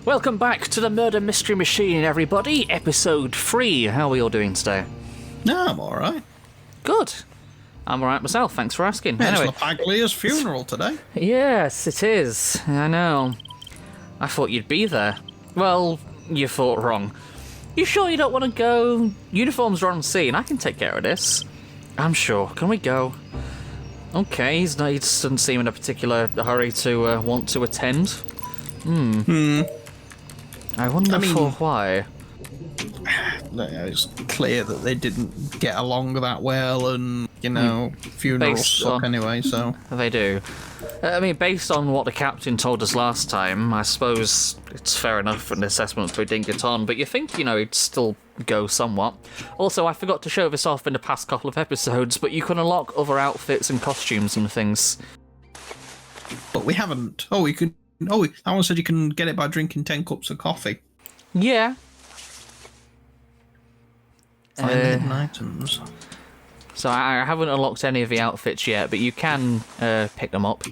Welcome back to the Murder Mystery Machine, everybody. Episode 3. How are we all doing today? No, I'm alright. Good. I'm alright myself, thanks for asking. Yeah, anyway. It's Paglia's funeral today. Yes, it is. I know. I thought you'd be there. Well, you thought wrong. You sure you don't want to go? Uniforms are on scene. I can take care of this. I'm sure. Can we go? Okay, he doesn't seem in a particular hurry to want to attend. I wonder for why. It's clear that they didn't get along that well, and, funerals suck anyway, so... They do. I mean, based on what the captain told us last time, I suppose it's fair enough for an assessment for Dingy, but you think, he'd still go somewhat. Also, I forgot to show this off in the past couple of episodes, but you can unlock other outfits and costumes and things. But we haven't. That one said you can get it by drinking 10 cups of coffee. Yeah. Find hidden items. So I haven't unlocked any of the outfits yet, but you can pick them up.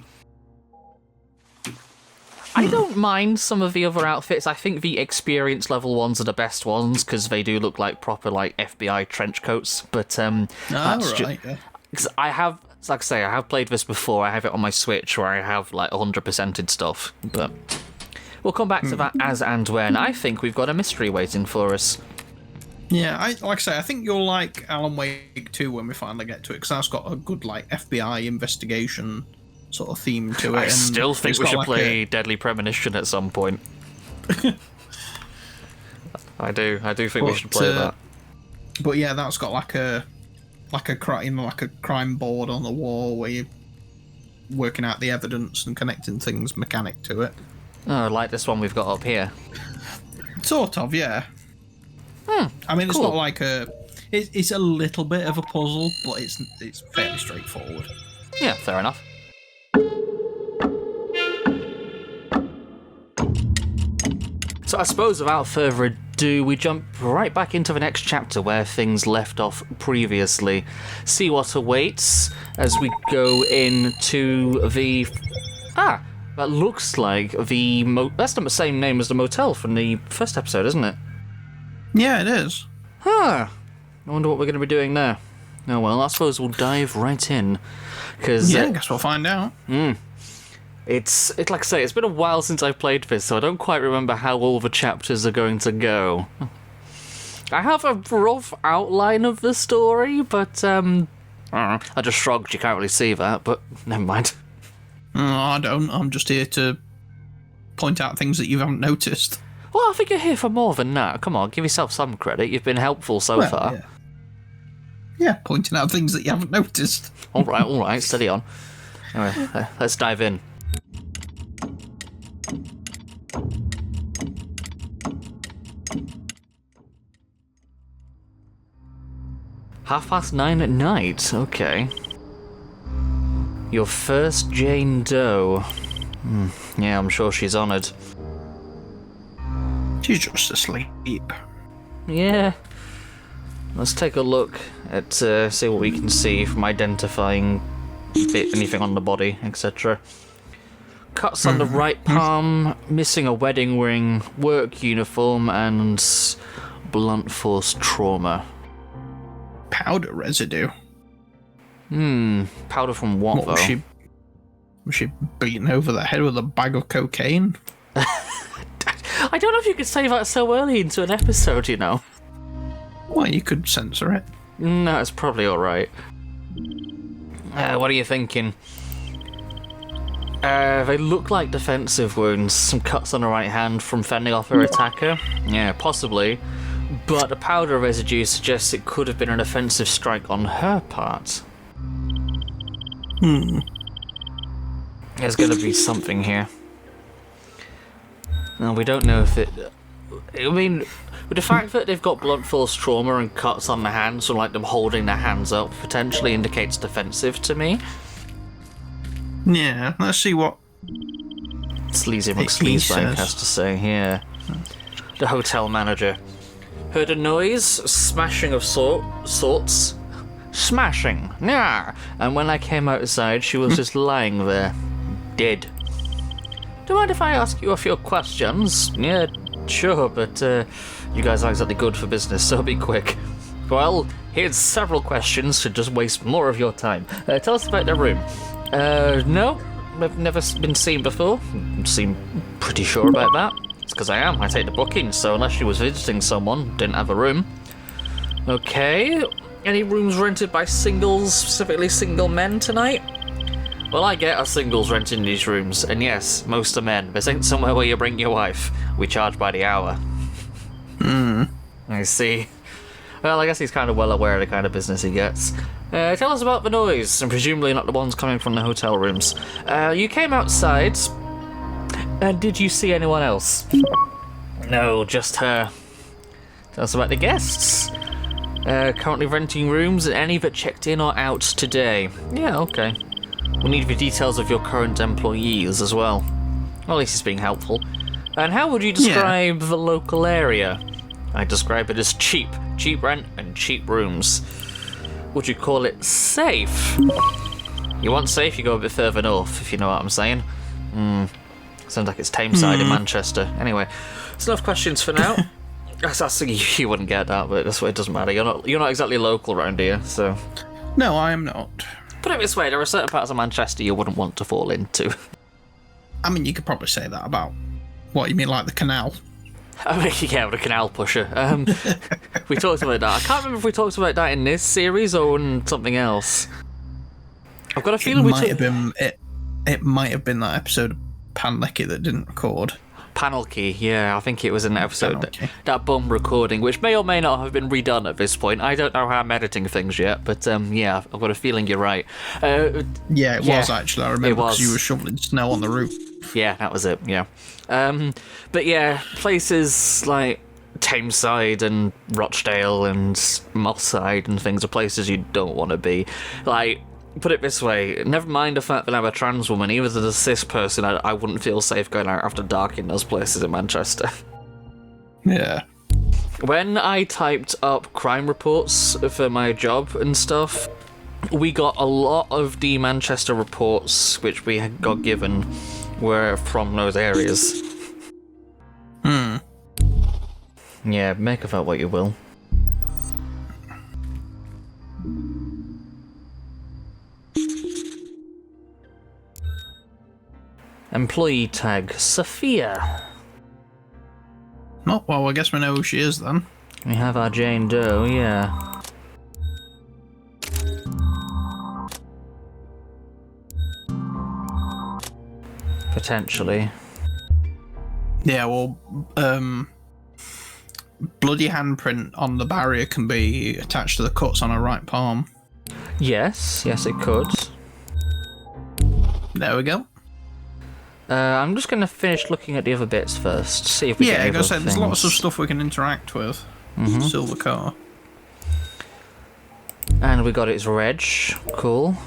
I don't mind some of the other outfits. I think the experience level ones are the best ones because they do look like proper FBI trench coats. But because I have, like I say, I have played this before. I have it on my Switch where I have 100%ed stuff. But we'll come back to that as and when. I think we've got a mystery waiting for us. Yeah, I think you'll like Alan Wake 2 when we finally get to it, because that's got a good FBI investigation sort of theme to it. I still think we should play Deadly Premonition at some point. I do think we should play that. But yeah, that's got like a crime board on the wall where you're working out the evidence and connecting things mechanic to it. Oh, like this one we've got up here. Sort of, yeah. I mean, it's cool. not like it's a little bit of a puzzle, but it's fairly straightforward. Yeah, fair enough. So I suppose without further ado, we jump right back into the next chapter where things left off previously. See what awaits as we go into the... that looks like the... That's the same name as the motel from the first episode, isn't it? Yeah, it is. I wonder what we're going to be doing there. Oh well, I suppose we'll dive right in. Cause, I guess we'll find out. It's like I say, it's been a while since I've played this, so I don't quite remember how all the chapters are going to go. I have a rough outline of the story, but I just shrugged, you can't really see that, but never mind. I don't. I'm just here to point out things that you haven't noticed. Well, I think you're here for more than that. Come on, give yourself some credit. You've been helpful so far. Yeah, pointing out things that you haven't noticed. All right, steady on. Anyway, let's dive in. Half past 9 at night, okay. Your first Jane Doe. Yeah, I'm sure she's honoured. She's just asleep. Yeah. Let's take a look at, see what we can see from identifying anything on the body, etc. Cuts on the right palm, missing a wedding ring, work uniform, and blunt force trauma. Powder residue. Powder from what though? Was she beaten over the head with a bag of cocaine? I don't know if you could say that so early into an episode, Well, you could censor it. No, it's probably alright. What are you thinking? They look like defensive wounds. Some cuts on the right hand from fending off her attacker. Yeah, possibly. But the powder residue suggests it could have been an offensive strike on her part. There's going to be something here. Now, we don't know if it... I mean, with the fact that they've got blunt force trauma and cuts on the hands, so like them holding their hands up, potentially indicates defensive to me. Yeah, let's see what... Sleazy McSleazebank has to say here. The hotel manager. Heard a noise, smashing of sorts. Smashing, yeah. And when I came outside, she was just lying there, dead. Do you mind if I ask you a few questions? Yeah, sure, but you guys aren't exactly good for business, so be quick. Well, here's several questions to just waste more of your time. Tell us about the room. No, I've never been seen before. Seem pretty sure about that. It's because I am. I take the booking, so unless she was visiting someone, didn't have a room. Okay. Any rooms rented by singles, specifically single men tonight? Well, I get us singles renting these rooms, and yes, most are men. This ain't somewhere where you bring your wife. We charge by the hour. I see. Well, I guess he's kind of well aware of the kind of business he gets. Tell us about the noise, and presumably not the ones coming from the hotel rooms. You came outside, and did you see anyone else? No, just her. Tell us about the guests. Currently renting rooms, and any that checked in or out today. Yeah, okay. We'll need the details of your current employees as well. Well, at least it's being helpful. And how would you describe the local area? I describe it as cheap. Cheap rent and cheap rooms. Would you call it safe? You want safe, you go a bit further north, if you know what I'm saying. Sounds like it's Tameside in Manchester. Anyway, that's enough questions for now. You wouldn't get that, but that's what it doesn't matter. You're not exactly local around here, so. No, I am not. Put it this way, there are certain parts of Manchester you wouldn't want to fall into. I mean, you could probably say that about, what, you mean like the canal? I mean, yeah, the canal pusher. We talked about that. I can't remember if we talked about that in this series or in something else. I've got a feeling it might have been that episode of Panlecky that didn't record. Panel key, yeah, I think it was an episode that bum recording, which may or may not have been redone at this point. I don't know how I'm editing things yet, but yeah, I've got a feeling you're right. Yeah, it was actually. I remember because you were shoveling snow on the roof. Yeah, that was it. Yeah, but yeah, places like Tameside and Rochdale and Mosside and things are places you don't want to be. Like, put it this way, never mind the fact that I'm a trans woman, even as a cis person, I wouldn't feel safe going out after dark in those places in Manchester. Yeah. When I typed up crime reports for my job and stuff, we got a lot of the Manchester reports which we got given were from those areas. Yeah, make of that what you will. Employee tag, Sophia. Oh, well, I guess we know who she is then. We have our Jane Doe, yeah. Potentially. Yeah, well, bloody handprint on the barrier can be attached to the cuts on her right palm. Yes, it could. There we go. I'm just going to finish looking at the other bits first, see if we get I said, there's lots of stuff we can interact with. Silver car. And we got its reg. Cool.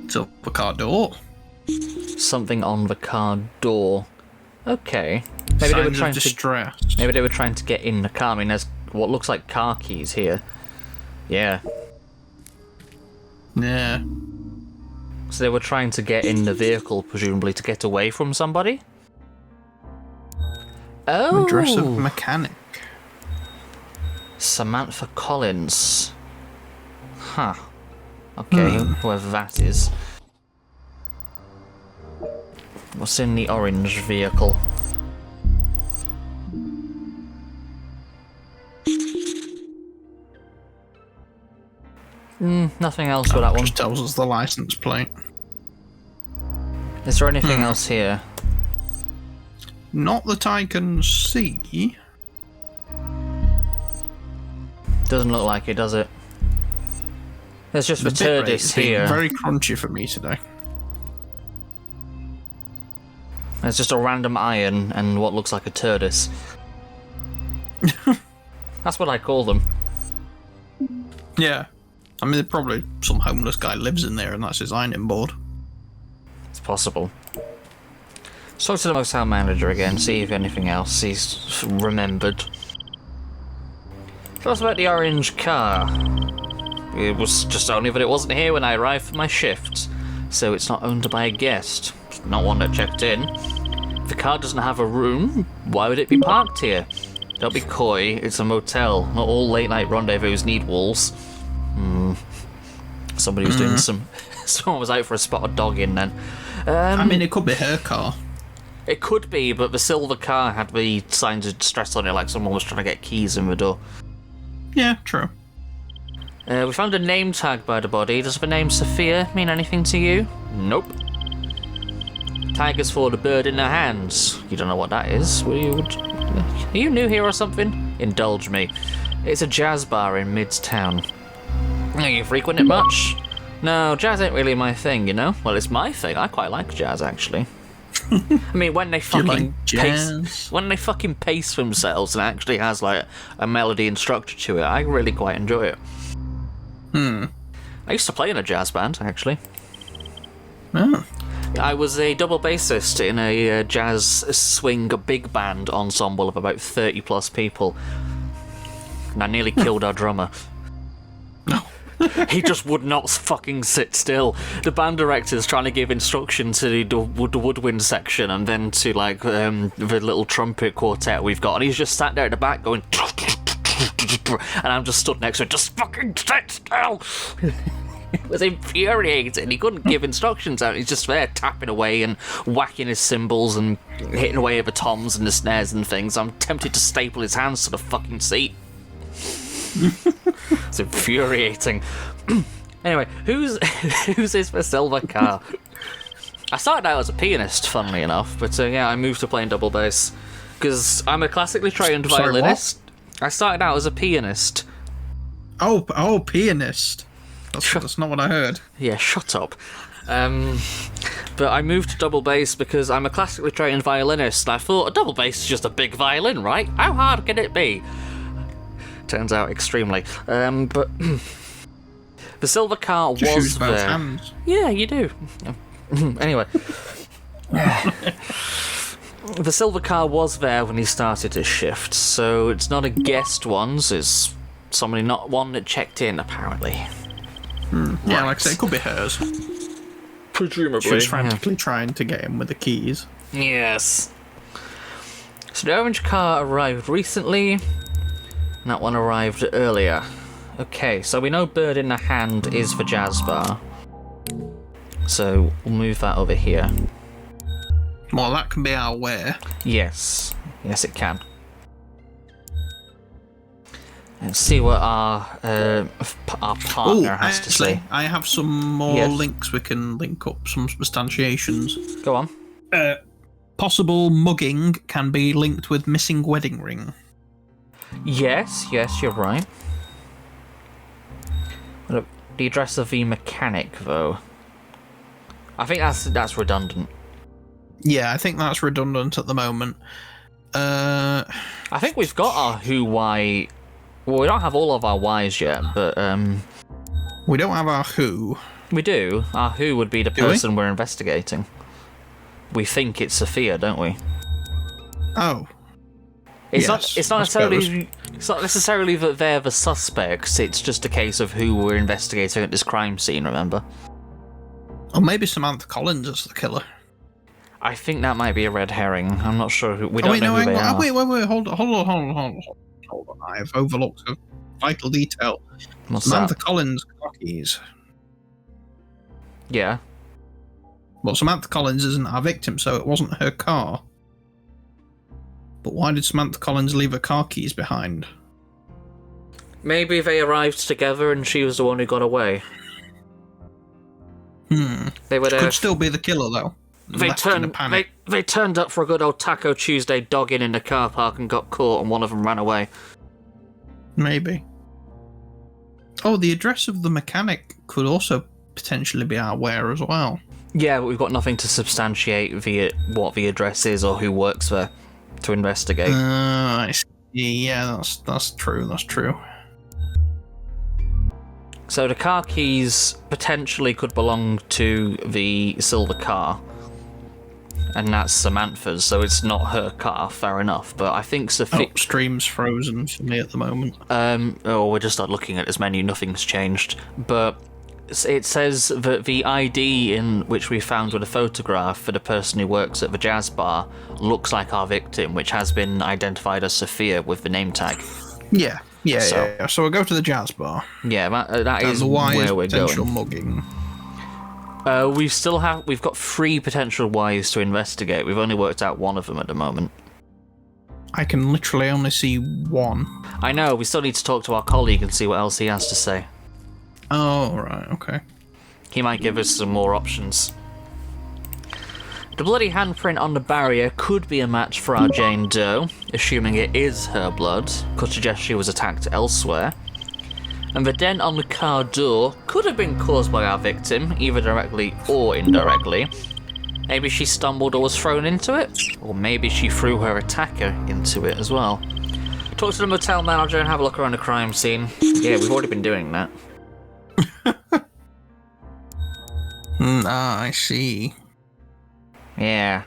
Silver car door. Something on the car door. Okay. Maybe they were trying distress. Maybe they were trying to get in the car. I mean, there's what looks like car keys here. Yeah. Yeah. So they were trying to get in the vehicle, presumably to get away from somebody? Oh! Address of mechanic. Samantha Collins. Huh. Okay, whoever that is. What's in the orange vehicle? Nothing else with that one. Just tells us the license plate. Is there anything else here? Not that I can see. Doesn't look like it, does it? There's just the TARDIS here. Very crunchy for me today. There's just a random iron and what looks like a TARDIS. That's what I call them. Yeah. I mean, probably some homeless guy lives in there and that's his ironing board. It's possible. Let's talk to the motel manager again, see if anything else he's remembered. Tell us about the orange car. It was just only that it wasn't here when I arrived for my shift. so it's not owned by a guest. It's not one that checked in. If the car doesn't have a room, why would it be parked here? Don't be coy, it's a motel. Not all late-night rendezvous need walls. Somebody was doing some... Someone was out for a spotted dog in then. I mean, it could be her car. It could be, but the silver car had the signs of distress on it, like someone was trying to get keys in the door. Yeah, true. We found a name tag by the body. Does the name Sophia mean anything to you? Nope. Tag is for the bird in their hands. You don't know what that is. Are you new here or something? Indulge me. It's a jazz bar in Midtown. You frequent it much? No, jazz ain't really my thing, you know? Well, it's my thing. I quite like jazz, actually. I mean, when they fucking pace themselves and actually has like a melody and structure to it, I really quite enjoy it. I used to play in a jazz band, actually. Oh. I was a double bassist in a jazz swing big band ensemble of about 30 plus people, and I nearly killed our drummer. No. He just would not fucking sit still. The band director's trying to give instruction to the woodwind section and then to like the little trumpet quartet we've got, and he's just sat there at the back going and I'm just stood next to him, just fucking sit still. It was infuriating. He couldn't give instructions out. He's just there tapping away and whacking his cymbals and hitting away at the toms and the snares and things. I'm tempted to staple his hands to the fucking seat. It's infuriating. Anyway, whose is the silver car? I started out as a pianist, funnily enough, but yeah, I moved to playing double bass because I'm a classically trained violinist. I started out as a pianist. Oh, pianist. That's not what I heard. Yeah, shut up. But I moved to double bass because I'm a classically trained violinist, and I thought a double bass is just a big violin, right? How hard can it be? Turns out extremely. But the silver car was there. Hands. Yeah, you do. Anyway. The silver car was there when he started his shift, so it's not a guest one's, it's somebody not one that checked in, apparently. Yeah, like I say, it could be hers. Presumably. She was frantically trying to get in with the keys. Yes. So the orange car arrived recently. That one arrived earlier. Okay, so we know bird in the hand is for jazz bar. So we'll move that over here. Well, that can be our where. Yes. Yes, it can. Let's see what our partner has to say. I have some more links we can link up, some substantiations. Go on. Possible mugging can be linked with missing wedding ring. Yes, you're right. The address of the mechanic, though. I think that's redundant. Yeah, I think that's redundant at the moment. I think we've got our who, why... Well, we don't have all of our whys yet, but... We don't have our who. We do. Our who would be the person we're investigating. We think it's Sophia, don't we? Oh. It's not necessarily that they're the suspects, it's just a case of who we're investigating at this crime scene, remember? Or maybe Samantha Collins is the killer. I think that might be a red herring. I'm not sure who... We don't know who they are. Wait, hold on. I've overlooked a vital detail. What's Samantha that? Collins car keys. Yeah. Well, Samantha Collins isn't our victim, so it wasn't her car. But why did Samantha Collins leave her car keys behind? Maybe they arrived together and she was the one who got away. They were there. Could still be the killer, though. They turned up for a good old Taco Tuesday dogging in the car park and got caught, and one of them ran away. Maybe. Oh, the address of the mechanic could also potentially be our where as well. Yeah, but we've got nothing to substantiate what the address is or who works there to investigate. I see. Yeah, that's true. That's true. So the car keys potentially could belong to the silver car. And that's Samantha's, so it's not her car, fair enough. But I think Sophia... Oh, stream's frozen for me at the moment. We're just not looking at this menu, nothing's changed. But it says that the ID in which we found with a photograph for the person who works at the jazz bar looks like our victim, which has been identified as Sophia with the name tag. Yeah. So we'll go to the jazz bar. Yeah, that is where we're potential going. Mugging. We've got 3 potential whys to investigate. We've only worked out one of them at the moment. I can literally only see one. I know, we still need to talk to our colleague and see what else he has to say. Oh, right, okay. He might give us some more options. The bloody handprint on the barrier could be a match for our Jane Doe, assuming it is her blood, could suggest she was attacked elsewhere. And the dent on the car door could have been caused by our victim, either directly or indirectly. Maybe she stumbled or was thrown into it, or maybe she threw her attacker into it as well. Talk to the motel manager and have a look around the crime scene. Yeah, we've already been doing that. I see. Yeah.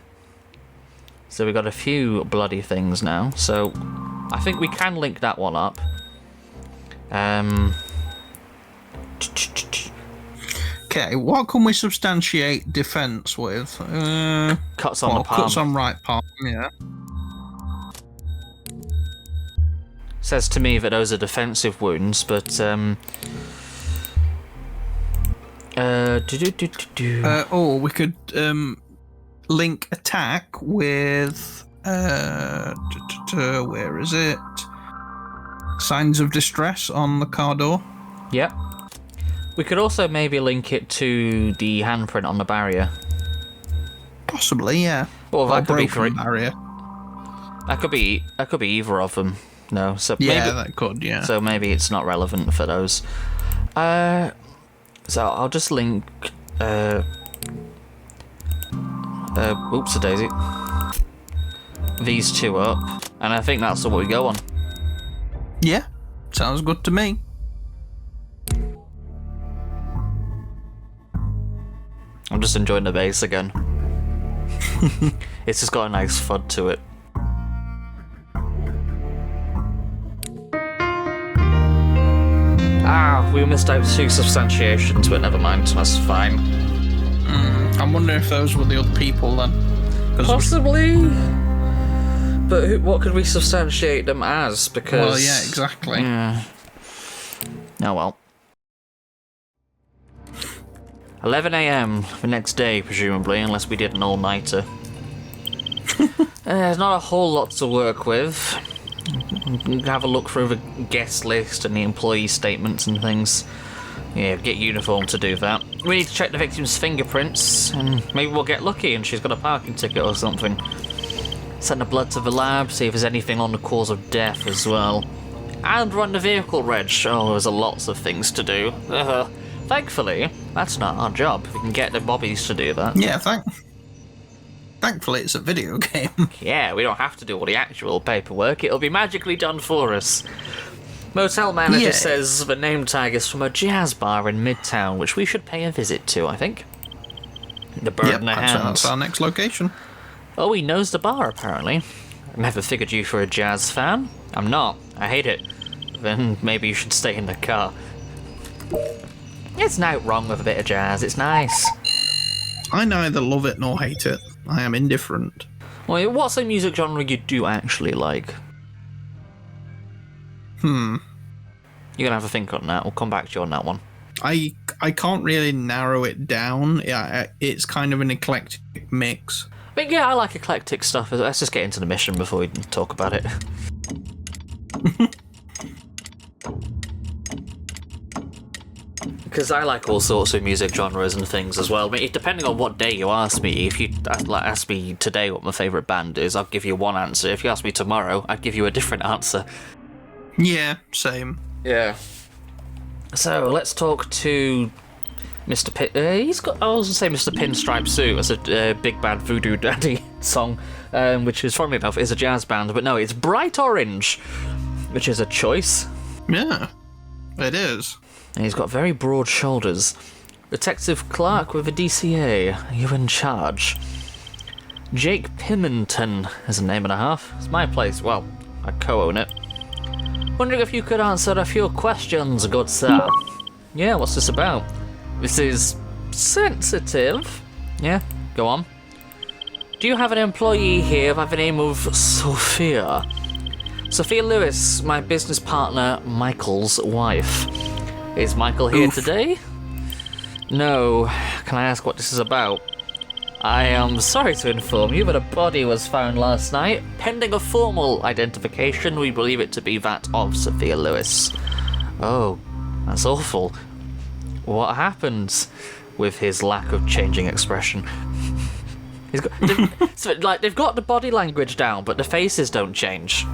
So we've got a few bloody things now, so I think we can link that one up. Okay, what can we substantiate defense with? Cuts on the palm. Cuts on right palm, yeah. Says to me that those are defensive wounds, but we could link attack with where is it? Signs of distress on the car door. Yep. We could also maybe link it to the handprint on the barrier. Possibly, yeah. Well, that could be barrier. That could be either of them. No, so yeah, maybe, that could, yeah. So maybe it's not relevant for those. So I'll just link. Oops-a-daisy. These 2 up, and I think that's what we go on. Yeah, sounds good to me. I'm just enjoying the bass again. It's just got a nice thud to it. We missed out 2 substantiations, but never mind, that's fine. I'm wondering if those were the other people then. Possibly. But what could we substantiate them as? Because... Well, yeah, exactly. Yeah. Oh well. 11 AM the next day, presumably, unless we did an all-nighter. There's not a whole lot to work with. Have a look through the guest list and the employee statements and things. Yeah, get uniform to do that. We need to check the victim's fingerprints, and maybe we'll get lucky and she's got a parking ticket or something. Send the blood to the lab, see if there's anything on the cause of death as well. And run the vehicle reg. Oh, there's lots of things to do. Thankfully, that's not our job. We can get the bobbies to do that. Yeah, thankfully it's a video game. Yeah, we don't have to do all the actual paperwork. It'll be magically done for us. Motel manager says the name tag is from a jazz bar in Midtown, which we should pay a visit to, I think. The bird in the hand. That's our next location. Oh, he knows the bar, apparently. I never figured you for a jazz fan. I'm not. I hate it. Then maybe you should stay in the car. There's no wrong with a bit of jazz. It's nice. I neither love it nor hate it. I am indifferent. Well, what's a music genre you do actually like? You're gonna have to think on that. We'll come back to you on that one. I can't really narrow it down. Yeah, it's kind of an eclectic mix. But yeah, I like eclectic stuff. Let's just get into the mission before we talk about it. Because I like all sorts of music genres and things as well. I mean, depending on what day you ask me, if you ask me today what my favourite band is, I'll give you one answer. If you ask me tomorrow, I'd give you a different answer. Yeah, same. Yeah. So let's talk to Mr. He's got. I was gonna say Mr. Pinstripe Suit. That's a Big Bad Voodoo Daddy song, which is, funnily enough, is a jazz band. But no, it's Bright Orange, which is a choice. Yeah, it is. And he's got very broad shoulders. Detective Clark with a DCA. Are you in charge? Jake Pimenton is a name and a half. It's my place. Well, I co-own it. Wondering if you could answer a few questions, good sir. Yeah, what's this about? This is sensitive. Yeah, go on. Do you have an employee here by the name of Sophia? Sophia Lewis, my business partner, Michael's wife. Is Michael here today? No. Can I ask what this is about? I am sorry to inform you that a body was found last night. Pending a formal identification, we believe it to be that of Sophia Lewis. Oh, that's awful. What happened with his lack of changing expression? They've got the body language down, but the faces don't change.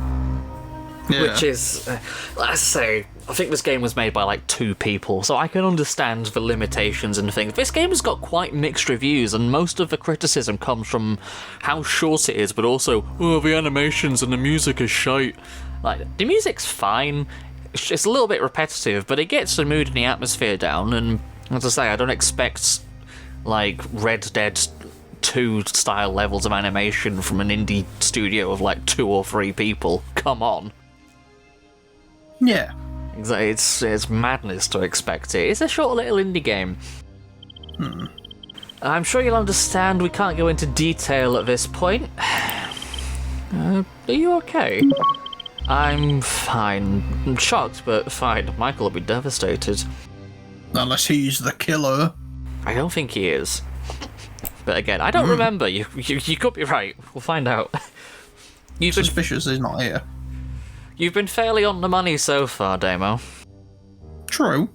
Yeah. Which is, let's say, I think this game was made by like 2 people, so I can understand the limitations and things. This game has got quite mixed reviews, and most of the criticism comes from how short it is, but also, the animations and the music is shite. Like, the music's fine, it's a little bit repetitive, but it gets the mood and the atmosphere down, and as I say, I don't expect, like, Red Dead 2 style levels of animation from an indie studio of like 2 or 3 people. Come on. Yeah. It's madness to expect it. It's a short little indie game. I'm sure you'll understand we can't go into detail at this point. Are you okay? I'm fine. I'm shocked, but fine. Michael will be devastated. Unless he's the killer. I don't think he is. But again, I don't remember. You could be right. We'll find out. Suspicious he's not here. You've been fairly on the money so far, Damo. True.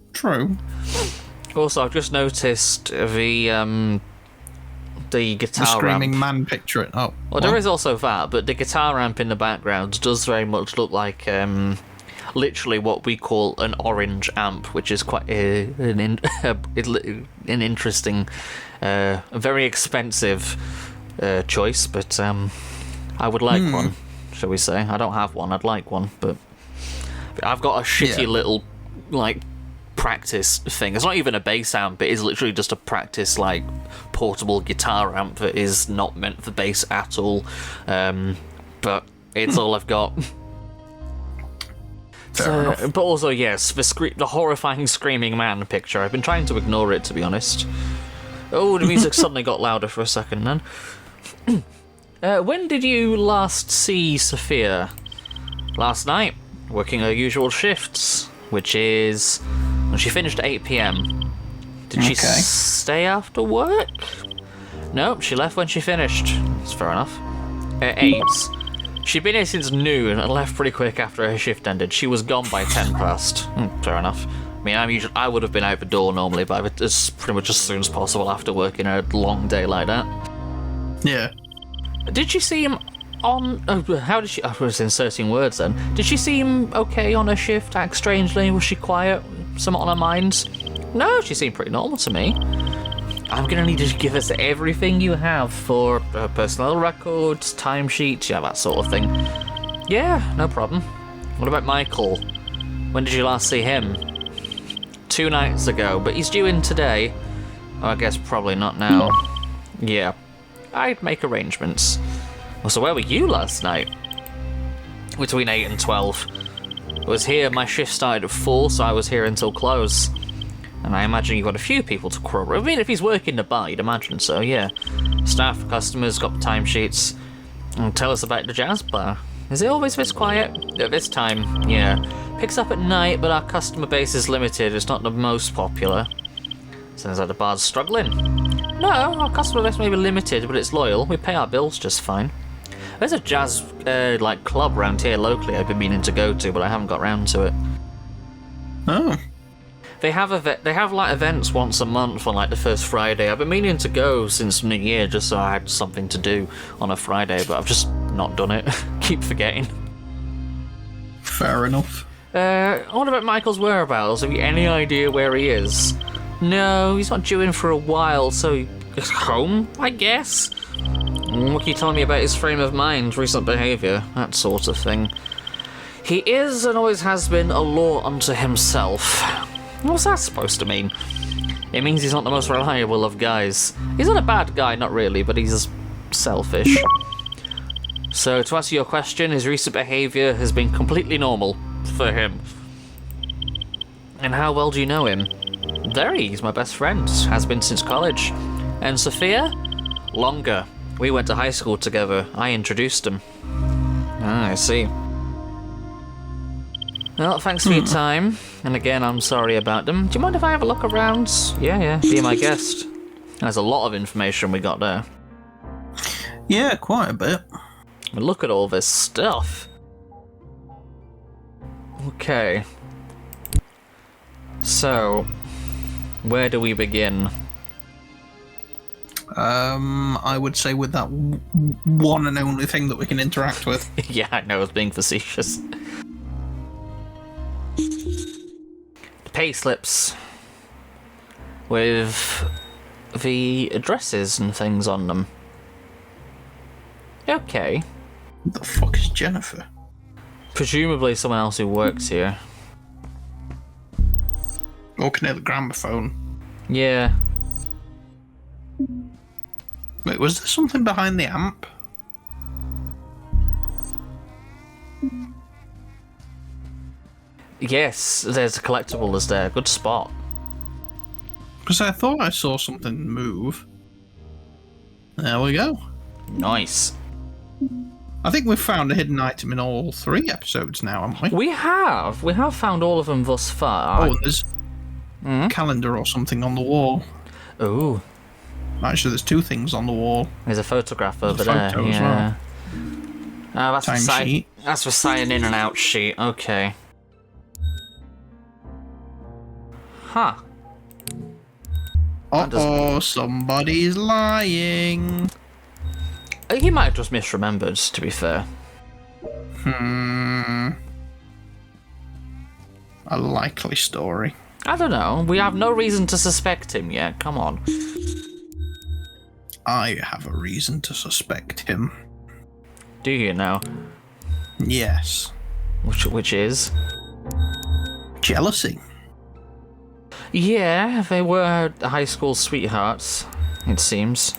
Also, I've just noticed the guitar the screaming ramp. Man picture. Oh. Well, there is also that, but the guitar ramp in the background does very much look like literally what we call an orange amp, which is quite an interesting, very expensive choice, but I would like one, shall we say. I don't have one, I'd like one, but I've got a shitty little, like, practice thing. It's not even a bass amp, it is literally just a practice, like, portable guitar amp that is not meant for bass at all, but it's all I've got. But also, yes, the horrifying screaming man picture. I've been trying to ignore it, to be honest. Oh, the music suddenly got louder for a second then. When did you last see Sophia? Last night, working her usual shifts, which is when she finished at 8 p.m. Did she stay after work? Nope, she left when she finished. That's fair enough. At 8. She'd been here since noon and left pretty quick after her shift ended. She was gone by 10 past. Fair enough. I mean, I would have been out the door normally, but it's pretty much as soon as possible after working a long day like that. Yeah. Did she see him on... how did she... I was inserting words then. Did she seem okay on her shift, act strangely? Was she quiet? Somewhat on her mind? No, she seemed pretty normal to me. I'm going to need you to give us everything you have for personnel records, timesheets, that sort of thing. Yeah, no problem. What about Michael? When did you last see him? 2 nights ago, but he's due in today. Oh, I guess probably not now. Yeah, I'd make arrangements. Well, so where were you last night? Between 8 and 12. I was here, my shift started at 4, so I was here until close. And I imagine you've got a few people to corroborate. I mean, if he's working the bar, you'd imagine so, yeah. Staff, customers, got the timesheets. And tell us about the jazz bar. Is it always this quiet? At this time, yeah. Picks up at night, but our customer base is limited. It's not the most popular. Sounds like the bar's struggling. No, our customer base may be limited, but it's loyal. We pay our bills just fine. There's a jazz, club around here locally I've been meaning to go to, but I haven't got round to it. Oh. They have like events once a month on like the first Friday. I've been meaning to go since New Year just so I had something to do on a Friday, but I've just not done it. Keep forgetting. Fair enough. What about Michael's whereabouts? Have you any idea where he is? No, he's not due in for a while, so he's home, I guess. What can you tell me about his frame of mind, recent behaviour, that sort of thing? He is and always has been a law unto himself. What's that supposed to mean? It means he's not the most reliable of guys. He's not a bad guy, not really, but he's selfish. So, to answer your question, his recent behaviour has been completely normal for him. And how well do you know him? Very. He's my best friend. Has been since college. And Sophia? Longer. We went to high school together. I introduced him. Ah, I see. Well, thanks for your time. And again, I'm sorry about them. Do you mind if I have a look around? Yeah. Be my guest. There's a lot of information we got there. Yeah, quite a bit. Look at all this stuff. Okay. So, where do we begin? I would say with that one and only thing that we can interact with. Yeah, I know, I was being facetious. Pay slips with the addresses and things on them. Okay. What the fuck is Jennifer? Presumably someone else who works here. Walking at the gramophone. Yeah. Wait, was there something behind the amp? Yes, there's a collectible that's there. Good spot. Because I thought I saw something move. There we go. Nice. I think we've found a hidden item in all 3 episodes now, haven't we? We have found all of them thus far. Oh, and there's a calendar or something on the wall. Ooh. Actually, there's 2 things on the wall. There's a photograph over There's a there. photo as Yeah. well. That's Time for sheet. That's for signing in and out sheet. Okay. Huh. Uh-oh, somebody's lying. He might have just misremembered, to be fair. A likely story. I don't know. We have no reason to suspect him yet. Come on. I have a reason to suspect him. Do you now? Yes. Which is? Jealousy. Yeah, they were high school sweethearts, it seems.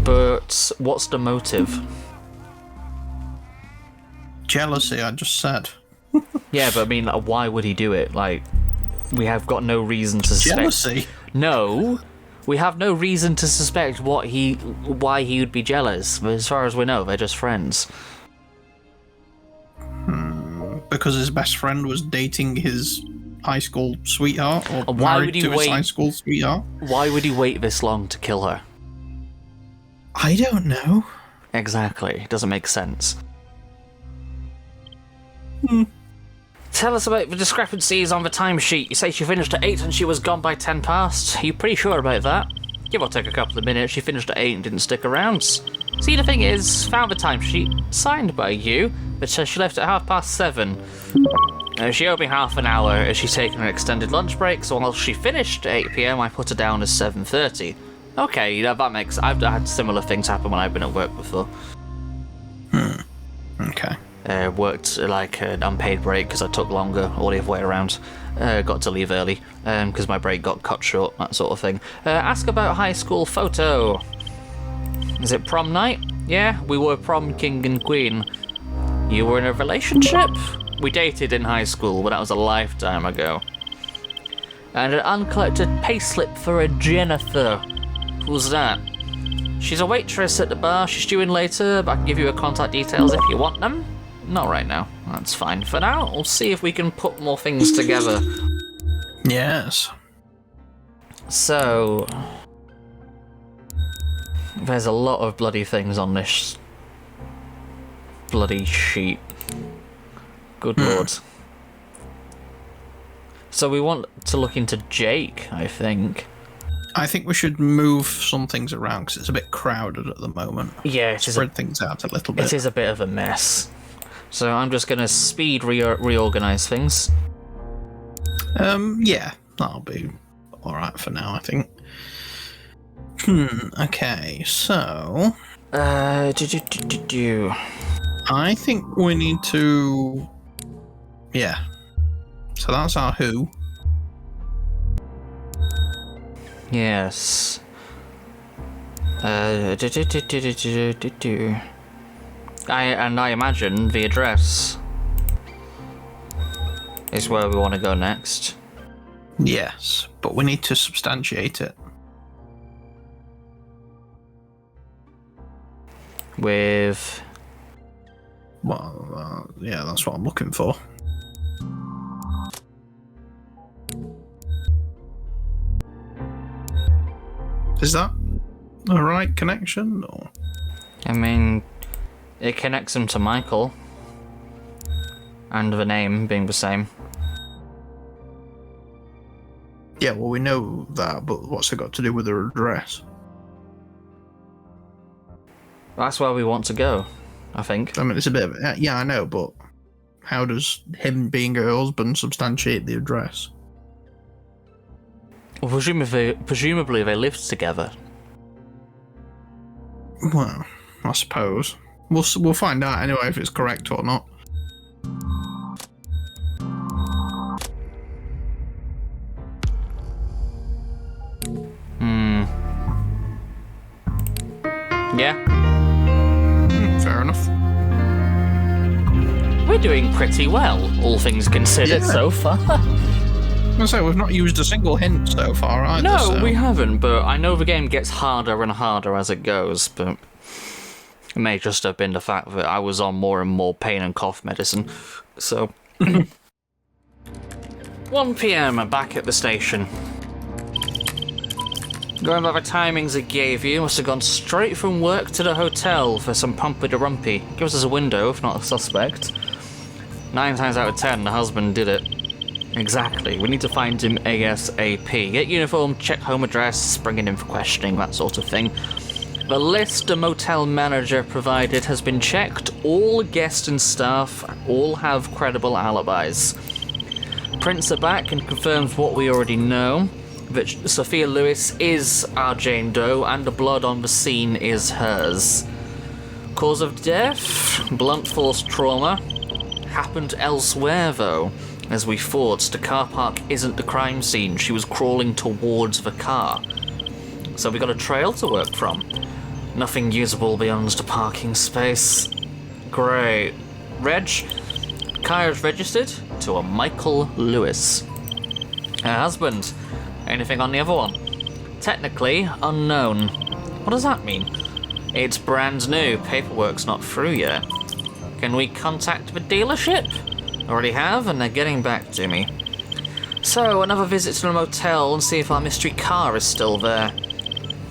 But what's the motive? Jealousy, I just said. Yeah, but I mean, why would he do it? Like, we have got no reason to suspect. Jealousy? No, we have no reason to suspect why he would be jealous. But as far as we know, they're just friends. Because his best friend was dating his high school sweetheart, or Why married would he to his wait? high school sweetheart. Why would he wait this long to kill her? I don't know. Exactly. It doesn't make sense. Tell us about the discrepancies on the timesheet. You say she finished at 8 and she was gone by 10 past. Are you pretty sure about that? Give or take a couple of minutes, she finished at 8 and didn't stick around. See, the thing is, found the timesheet, signed by you, but says she left at 7:30. She owed me half an hour as she's taken an extended lunch break, so while she finished at 8 PM, I put her down as 7:30. Okay, yeah, that makes... I've had similar things happen when I've been at work before. Okay. Worked like an unpaid break because I took longer, or the other way around. Got to leave early because my break got cut short, that sort of thing. Ask about high school photo. Is it prom night? Yeah, we were prom king and queen. You were in a relationship? We dated in high school, but that was a lifetime ago. And an uncollected payslip for a Jennifer. Who's that? She's a waitress at the bar. She's due in later, but I can give you her contact details if you want them. Not right now. That's fine for now. We'll see if we can put more things together. Yes. So... there's a lot of bloody things on this bloody sheet. Good lord. So we want to look into Jake, I think. I think we should move some things around because it's a bit crowded at the moment. Yeah, it is Spread things out a little bit. It is a bit of a mess. So I'm just going to speed reorganize things. Yeah, that'll be alright for now, I think. Okay, so... I think we need to... Yeah. So that's our who. Yes. I imagine the address. is where we want to go next. Yes, but we need to substantiate it. With... Well, yeah, that's what I'm looking for. Is that the right connection? Or? I mean, it connects him to Michael. And the name being the same. Yeah, well, we know that, but what's it got to do with her address? That's where we want to go, I think. I mean, it's a bit of... Yeah, I know, but how does him being her husband substantiate the address? Well, presumably they lived together. Well, I suppose. We'll find out anyway if it's correct or not. Yeah. Fair enough. We're doing pretty well, all things considered, so far. I'm gonna say, we've not used a single hint so far either. No, we haven't, but I know the game gets harder and harder as it goes, but it may just have been the fact that I was on more and more pain and cough medicine, so... 1 PM, I'm back at the station. Going by the timings it gave you, must have gone straight from work to the hotel for some pumpy-de-rumpy. Gives us a window, if not a suspect. 9 times out of 10, the husband did it. Exactly. We need to find him ASAP. Get uniform, check home address, bring him in for questioning, that sort of thing. The list the motel manager provided has been checked. All guests and staff all have credible alibis. Prints are back and confirms what we already know. That Sophia Lewis is our Jane Doe and the blood on the scene is hers. Cause of death? Blunt force trauma. Happened elsewhere though. As we thought, the car park isn't the crime scene. She was crawling towards the car. So we got a trail to work from. Nothing usable beyond the parking space. Great. Reg? Car is registered to a Michael Lewis. Her husband. Anything on the other one? Technically unknown. What does that mean? It's brand new. Paperwork's not through yet. Can we contact the dealership? Already have, and they're getting back to me. So, another visit to the motel and see if our mystery car is still there.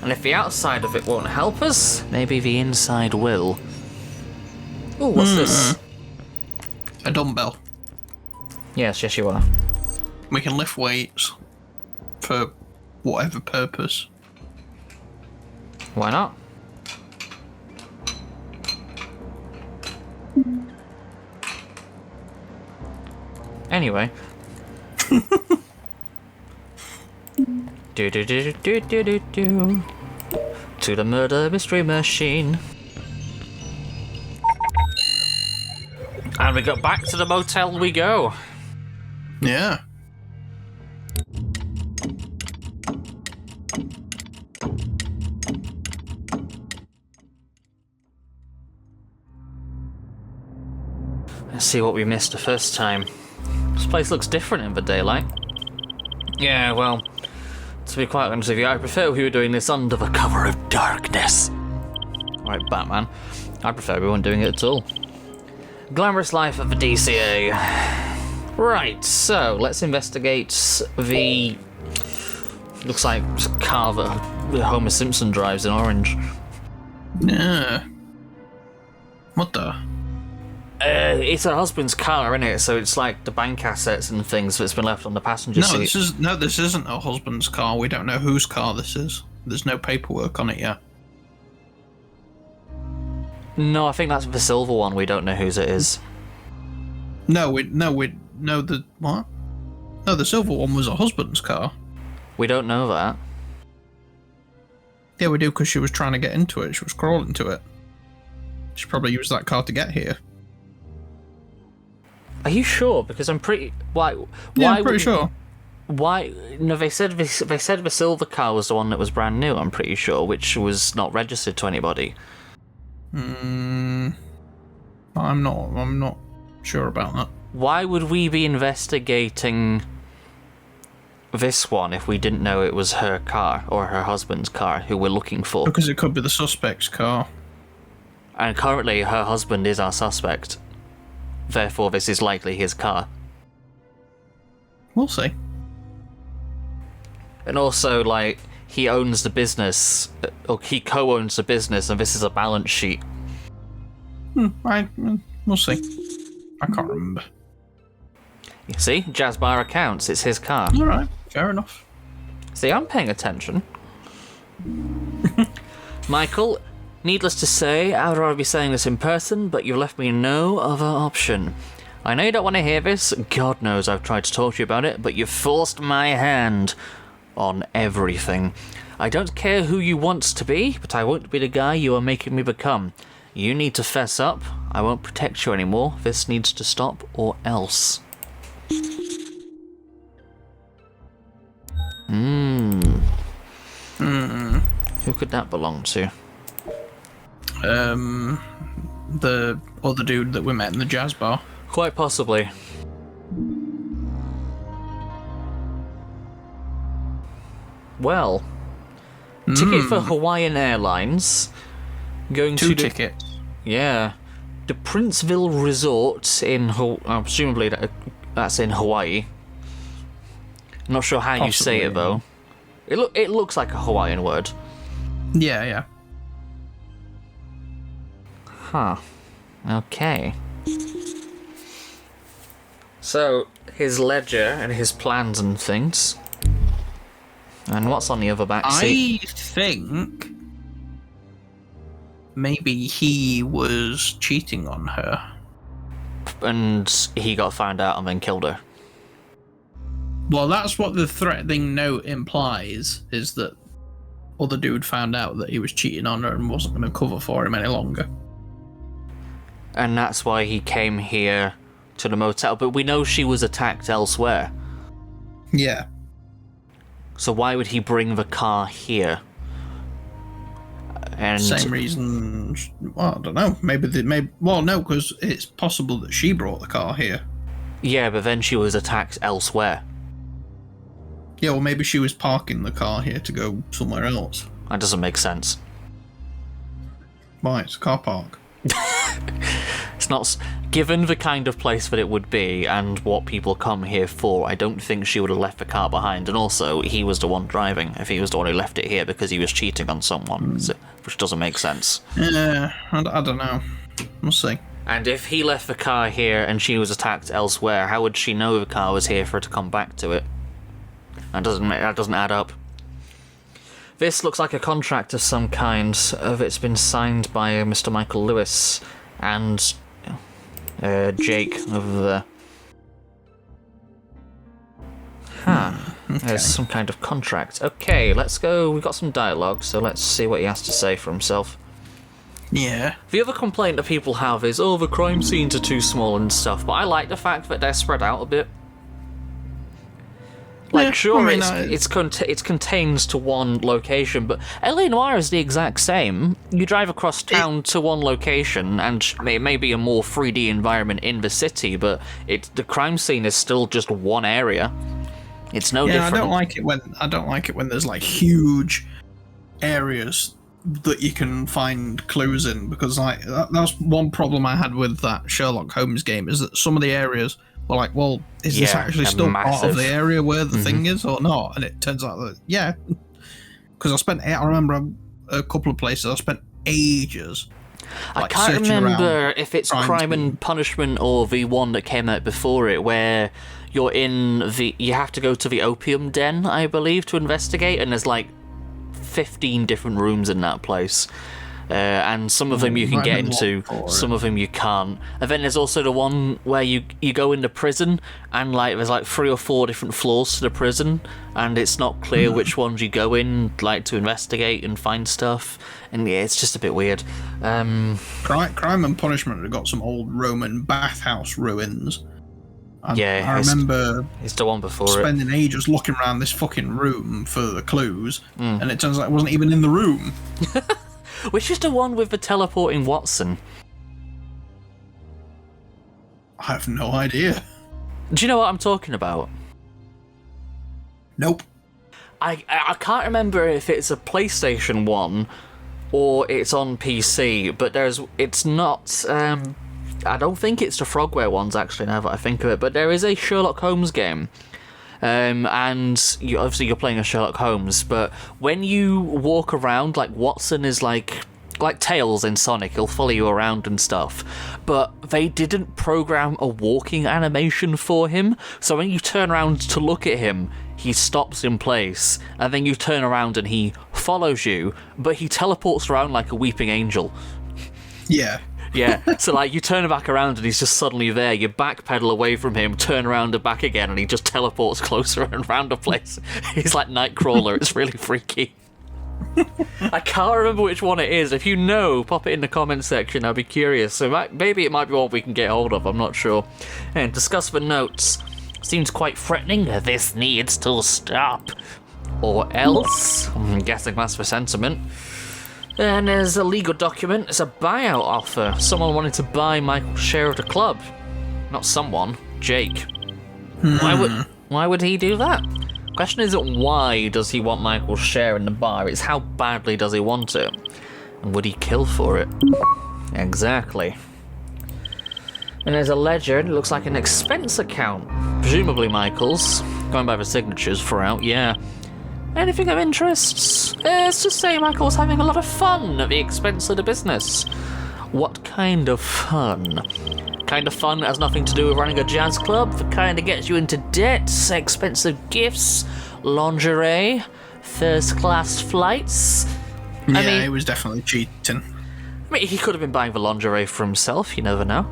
And if the outside of it won't help us, maybe the inside will. Ooh, what's this? A dumbbell. Yes, you are. We can lift weights for whatever purpose. Why not? Anyway. Do. To the murder mystery machine. And we got back to the motel we go. Yeah. Let's see what we missed the first time. This place looks different in the daylight. Yeah, well, to be quite honest with you, I prefer we were doing this under the cover of darkness. Alright, Batman. I prefer we weren't doing it at all. Glamorous life of the DCA. Right, so let's investigate the... looks like car that Homer Simpson drives in orange. Yeah. What the? It's her husband's car, isn't it? So it's like the bank assets and things that's been left on the passenger seat. This isn't her husband's car. We don't know whose car this is. There's no paperwork on it yet. No, I think that's the silver one. We don't know whose it is. No, we know the what? No, the silver one was her husband's car. We don't know that. Yeah, we do, because she was trying to get into it. She was crawling to it. She probably used that car to get here. Are you sure? Because I'm pretty... Why? Yeah, I'm pretty sure. Why? No, they said the silver car was the one that was brand new, I'm pretty sure, which was not registered to anybody. I'm not sure about that. why would we be investigating this one if we didn't know it was her car or her husband's car who we're looking for? Because it could be the suspect's car. And currently her husband is our suspect. Therefore, this is likely his car. We'll see. And also, like, he owns the business, or he co-owns the business, and this is a balance sheet. We'll see. I can't remember. You see? Jazzbar accounts. It's his car. Alright, fair enough. See, I'm paying attention. Michael, needless to say, I would rather be saying this in person, but you've left me no other option. I know you don't want to hear this. God knows I've tried to talk to you about it, but you've forced my hand on everything. I don't care who you want to be, but I won't be the guy you are making me become. You need to fess up. I won't protect you anymore. This needs to stop, or else. Who could that belong to? The other dude that we met in the jazz bar. Quite possibly. Well, ticket for Hawaiian Airlines. Going Two to tickets. Yeah, the Princeville Resort in presumably that's in Hawaii. I'm not sure how you say it though. It looks like a Hawaiian word. Yeah. Huh. Okay. So, his ledger and his plans and things. And what's on the other back seat? I think maybe he was cheating on her. And he got found out and then killed her. Well, that's what the threatening note implies, is that other dude found out that he was cheating on her and wasn't going to cover for him any longer. And that's why he came here to the motel, but we know she was attacked elsewhere. Yeah. So why would he bring the car here? And same reason. Well, I don't know. Well, no, because it's possible that she brought the car here. Yeah, but then she was attacked elsewhere. Yeah, well, maybe she was parking the car here to go somewhere else. That doesn't make sense. Why? It's a car park. It's not. Given the kind of place that it would be and what people come here for, I don't think she would have left the car behind. And also, he was the one driving if he was the one who left it here because he was cheating on someone, which doesn't make sense. Yeah, I don't know. We'll see. And if he left the car here and she was attacked elsewhere, how would she know the car was here for her to come back to it? That doesn't add up. This looks like a contract of some kind. It's been signed by Mr. Michael Lewis and Jake over there. Huh. Okay. There's some kind of contract. Okay, let's go. We've got some dialogue, so let's see what he has to say for himself. Yeah. The other complaint that people have is, the crime scenes are too small and stuff, but I like the fact that they're spread out a bit. Like, Yeah, sure, I mean, it's contained to one location, but LA Noire is the exact same. You drive across town to one location, and it may be a more 3D environment in the city, but the crime scene is still just one area. It's no different. I don't like it when there's like huge areas that you can find clues in, because like that's one problem I had with that Sherlock Holmes game, is that some of the areas were like, well, is this actually still massive. part of the area where the thing is or not? And it turns out that because I remember a couple of places I spent ages. I can't remember if it's Crime and Punishment or the one that came out before it, where you have to go to the opium den, I believe, to investigate, and there's like 15 different rooms in that place. And some of them you can get into, some of them you can't. And then there's also the one where you go into prison, and like there's like 3 or 4 different floors to the prison, and it's not clear which ones you go in, like, to investigate and find stuff. And yeah, it's just a bit weird. Crime and Punishment have got some old Roman bathhouse ruins. I remember it's the one before spending ages looking around this fucking room for the clues, and it turns out it wasn't even in the room. Which is the one with the teleporting Watson? I have no idea. Do you know what I'm talking about? Nope. I can't remember if it's a PlayStation 1 or it's on PC, but it's not, I don't think it's the Frogware ones, actually, now that I think of it, but there is a Sherlock Holmes game. And obviously you're playing a Sherlock Holmes, but when you walk around, like, Watson is like Tails in Sonic, he'll follow you around and stuff, but they didn't program a walking animation for him, so when you turn around to look at him, he stops in place, and then you turn around and he follows you, but he teleports around like a weeping angel. Yeah. Yeah, so like you turn back around and he's just suddenly there, you backpedal away from him, turn around and back again, and he just teleports closer and around the place. He's like Nightcrawler, it's really freaky. I can't remember which one it is. If you know, pop it in the comments section, I'd be curious. So maybe it might be one we can get hold of, I'm not sure. And discuss the notes. Seems quite threatening. This needs to stop. Or else. I'm guessing that's the sentiment. And there's a legal document. It's a buyout offer. Someone wanted to buy Michael's share of the club. Not someone. Jake. Why would he do that? Question isn't why does he want Michael's share in the bar, it's how badly does he want it? And would he kill for it? Exactly. And there's a ledger, it looks like an expense account. Presumably Michael's. Going by the signatures throughout, yeah. Anything of interest? Let's just say Michael's having a lot of fun at the expense of the business. What kind of fun? Kind of fun that has nothing to do with running a jazz club, the kind that gets you into debt, expensive gifts, lingerie, first-class flights. Yeah, I mean, he was definitely cheating. I mean, he could have been buying the lingerie for himself, you never know.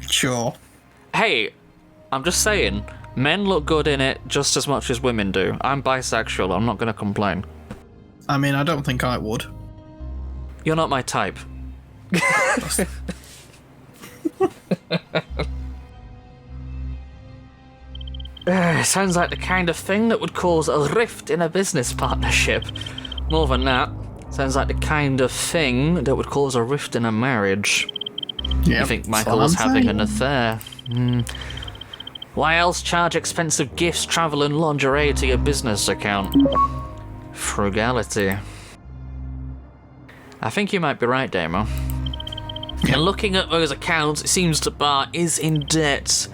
Sure. Hey, I'm just saying, men look good in it just as much as women do. I'm bisexual, I'm not going to complain. I mean, I don't think I would. You're not my type. Sounds like the kind of thing that would cause a rift in a business partnership. More than that, sounds like the kind of thing that would cause a rift in a marriage. Yep, You think Michael was having an affair? Why else charge expensive gifts, travel and lingerie to your business account? Frugality. I think you might be right, Damo. And looking at those accounts, it seems the bar is in debt.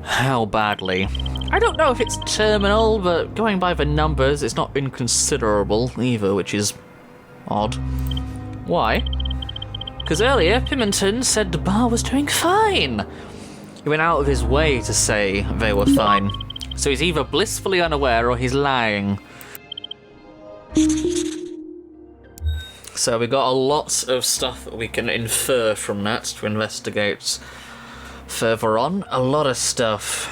How badly? I don't know if it's terminal, but going by the numbers, it's not inconsiderable either, which is odd. Why? Because earlier, Pimenton said the bar was doing fine. He went out of his way to say they were fine. So he's either blissfully unaware or he's lying. So we got a lot of stuff that we can infer from that to investigate further on. A lot of stuff.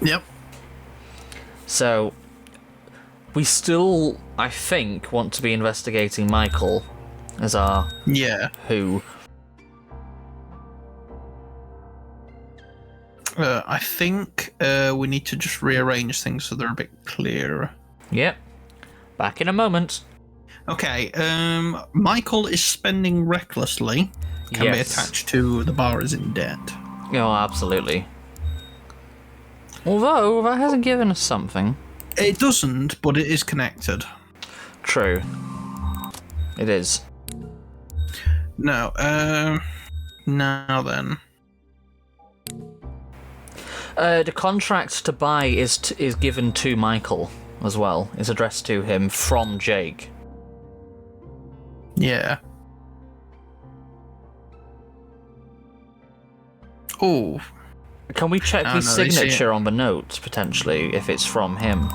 Yep. So we still, I think, want to be investigating Michael as our who. I think we need to just rearrange things so they're a bit clearer. Yep. Back in a moment. Okay, Michael is spending recklessly. Can be attached to the bar is in debt. Oh, absolutely. Although, that hasn't given us something. It doesn't, but it is connected. True. It is. No, now then. The contract to buy is given to Michael as well. It's addressed to him from Jake. Yeah. Oh. Can we check his signature on the note, potentially, if it's from him?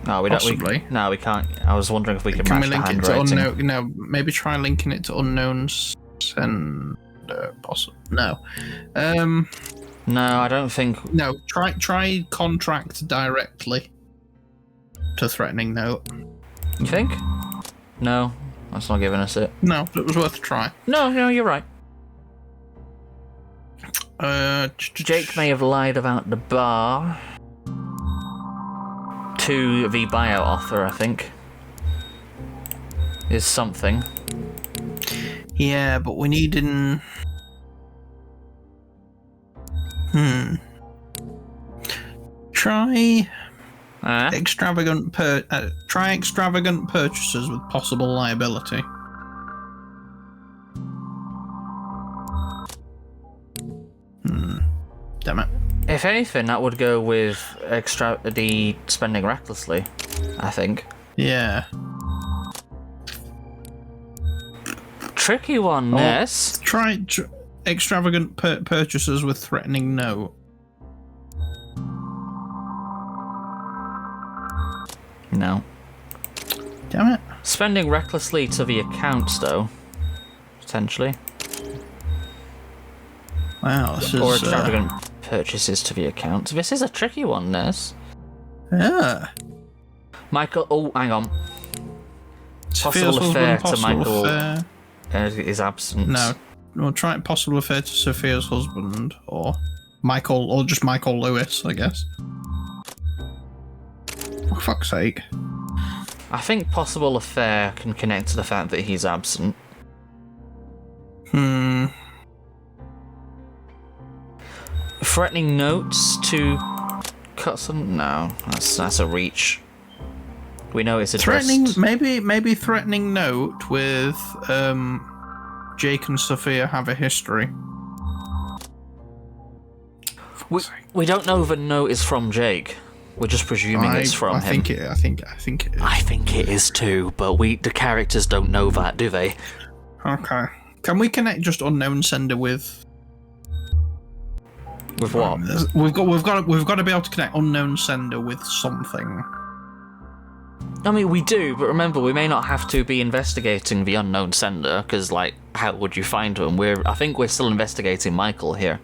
No, we don't. Possibly. No, we can't. I was wondering if we could match the handwriting. No, maybe try linking it to unknowns and possible. No. No, I don't think. No, try contract directly to threatening note. You think? No, that's not giving us it. No, but it was worth a try. No, you're right. Jake may have lied about the bar to the buyout offer, I think. Is something. Yeah, but we need in. Try extravagant purchases with possible liability. Damn it. If anything, that would go with the spending recklessly, I think. Yeah. Tricky one, Ness. Try extravagant purchases with threatening note. No. Damn it. Spending recklessly to the accounts, though. Potentially. Wow, this or is... extravagant purchases to the accounts. This is a tricky one, Ness. Yeah. Michael... Oh, hang on. Sophia's Possible affair husband, to Michael affair. Is absent. No. We'll try possible affair to Sophia's husband, or Michael, or just Michael Lewis, I guess. For fuck's sake. I think possible affair can connect to the fact that he's absent. Threatening notes to cut some... No, that's a reach. We know it's addressed... Maybe threatening note with Jake and Sophia have a history. We don't know if a note is from Jake. We're just presuming it's from him. I think it is. I think it is too, but the characters don't know that, do they? Okay. Can we connect just unknown sender with? With what? We've got to be able to connect unknown sender with something. I mean, we do, but remember, we may not have to be investigating the unknown sender, because, like, how would you find him? I think we're still investigating Michael here.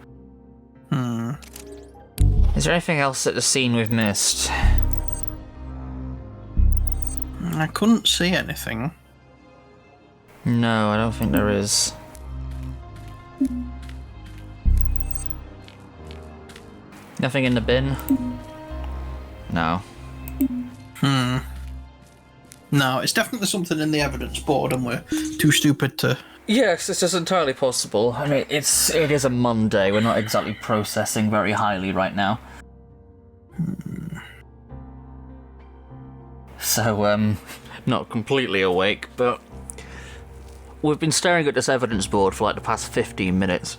Is there anything else at the scene we've missed? I couldn't see anything. No, I don't think there is. Nothing in the bin? No. No, it's definitely something in the evidence board, and we're too stupid to... Yes, this is entirely possible. I mean, it is a Monday. We're not exactly processing very highly right now. So, not completely awake, but we've been staring at this evidence board for like the past 15 minutes.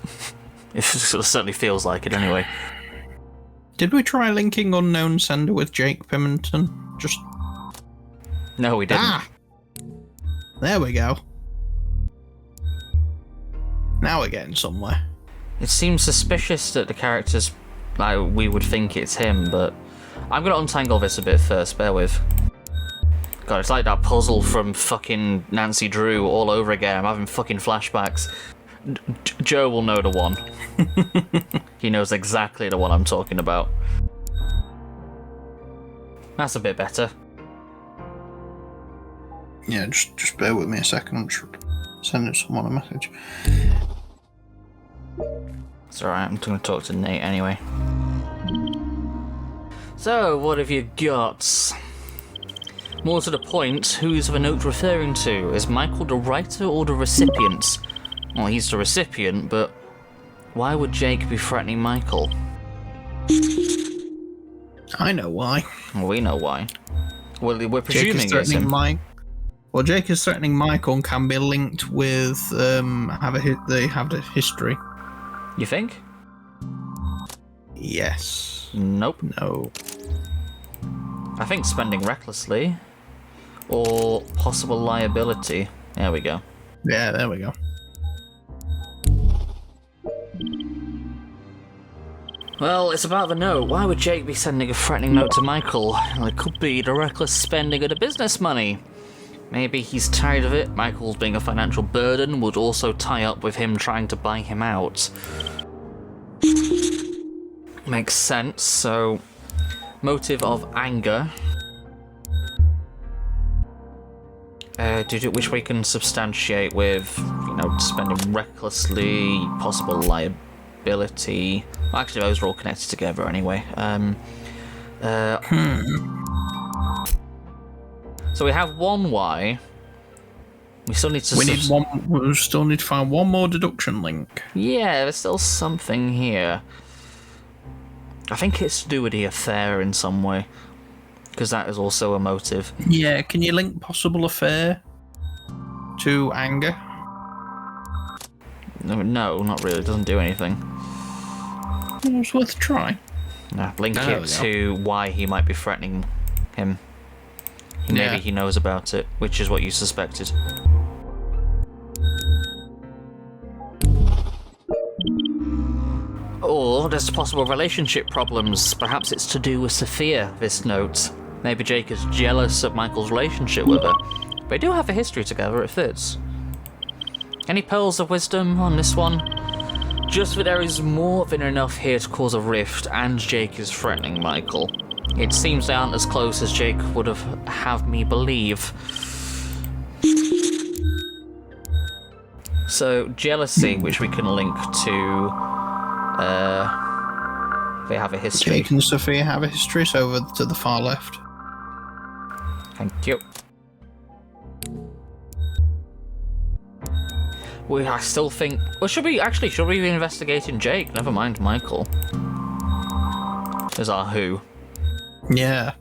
It certainly feels like it anyway. Did we try linking unknown sender with Jake Pimmonton? Just... No, we didn't. Ah! There we go. Now we're getting somewhere. It seems suspicious that the characters, like, we would think it's him, but I'm gonna untangle this a bit first, bear with. God, it's like that puzzle from fucking Nancy Drew all over again. I'm having fucking flashbacks. Joe will know the one. He knows exactly the one I'm talking about. That's a bit better. Yeah, just bear with me a second. I'm just sending someone a message. It's alright, I'm going to talk to Nate anyway. So, what have you got? More to the point, who's the note referring to? Is Michael the writer or the recipient? Well, he's the recipient, but why would Jake be threatening Michael? I know why. Well, we know why. Well, we're presuming it's him. Well, Jake is threatening Michael and can be linked with they have the history. You think? Yes. Nope. No. I think spending recklessly or possible liability. There we go. Yeah, there we go. Well, it's about the note. Why would Jake be sending a threatening note to Michael? Well, it could be the reckless spending of the business money. Maybe he's tired of it. Michael's being a financial burden would also tie up with him trying to buy him out. Makes sense, so... Motive of anger. Which we can substantiate with, spending recklessly, possible liability. Well, actually, those are all connected together anyway. So we have one why. We still need to... We still need to find one more deduction link. Yeah, there's still something here. I think it's to do with the affair in some way. Because that is also a motive. Yeah, can you link possible affair to anger? No, not really. It doesn't do anything. It's worth a try. No, link it to why he might be threatening him. Maybe he knows about it, which is what you suspected. Or there's possible relationship problems. Perhaps it's to do with Sophia, this note. Maybe Jake is jealous of Michael's relationship with her. They do have a history together, it fits. Any pearls of wisdom on this one? Just that there is more than enough here to cause a rift, and Jake is threatening Michael. It seems they aren't as close as Jake would have me believe. So, jealousy, which we can link to... they have a history. Jake and Sophia have a history, so over to the far left. Thank you. I still think... Well, should we be investigating Jake? Never mind Michael. Is our who. Yeah.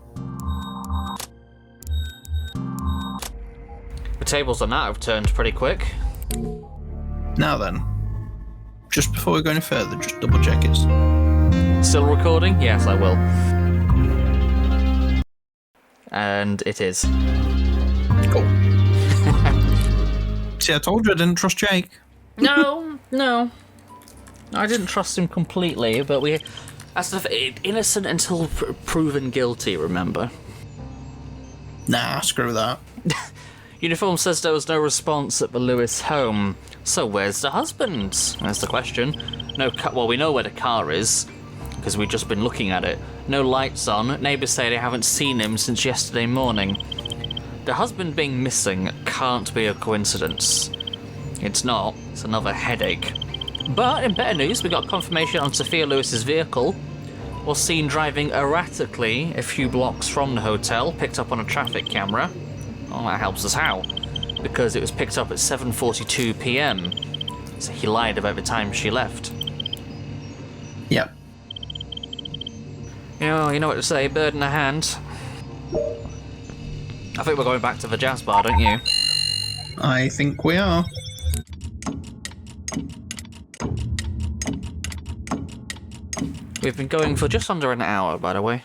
The tables on that have turned pretty quick. Now then, just before we go any further, just double check it's... Still recording? Yes, I will. And it is. Cool. See, I told you I didn't trust Jake. No. I didn't trust him completely, but that's innocent until proven guilty, remember? Nah, screw that. Uniform says there was no response at the Lewis home. So where's the husband? That's the question. Well, we know where the car is, because we've just been looking at it. No lights on. Neighbours say they haven't seen him since yesterday morning. The husband being missing can't be a coincidence. It's not. It's another headache. But in better news, we got confirmation on Sophia Lewis's vehicle. Was seen driving erratically a few blocks from the hotel, picked up on a traffic camera. Well, that helps us how? Because it was picked up at 7:42 p.m. So he lied about the time she left. Yep. You know what to say, bird in the hand. I think we're going back to the jazz bar, don't you? I think we are. We've been going for just under an hour, by the way.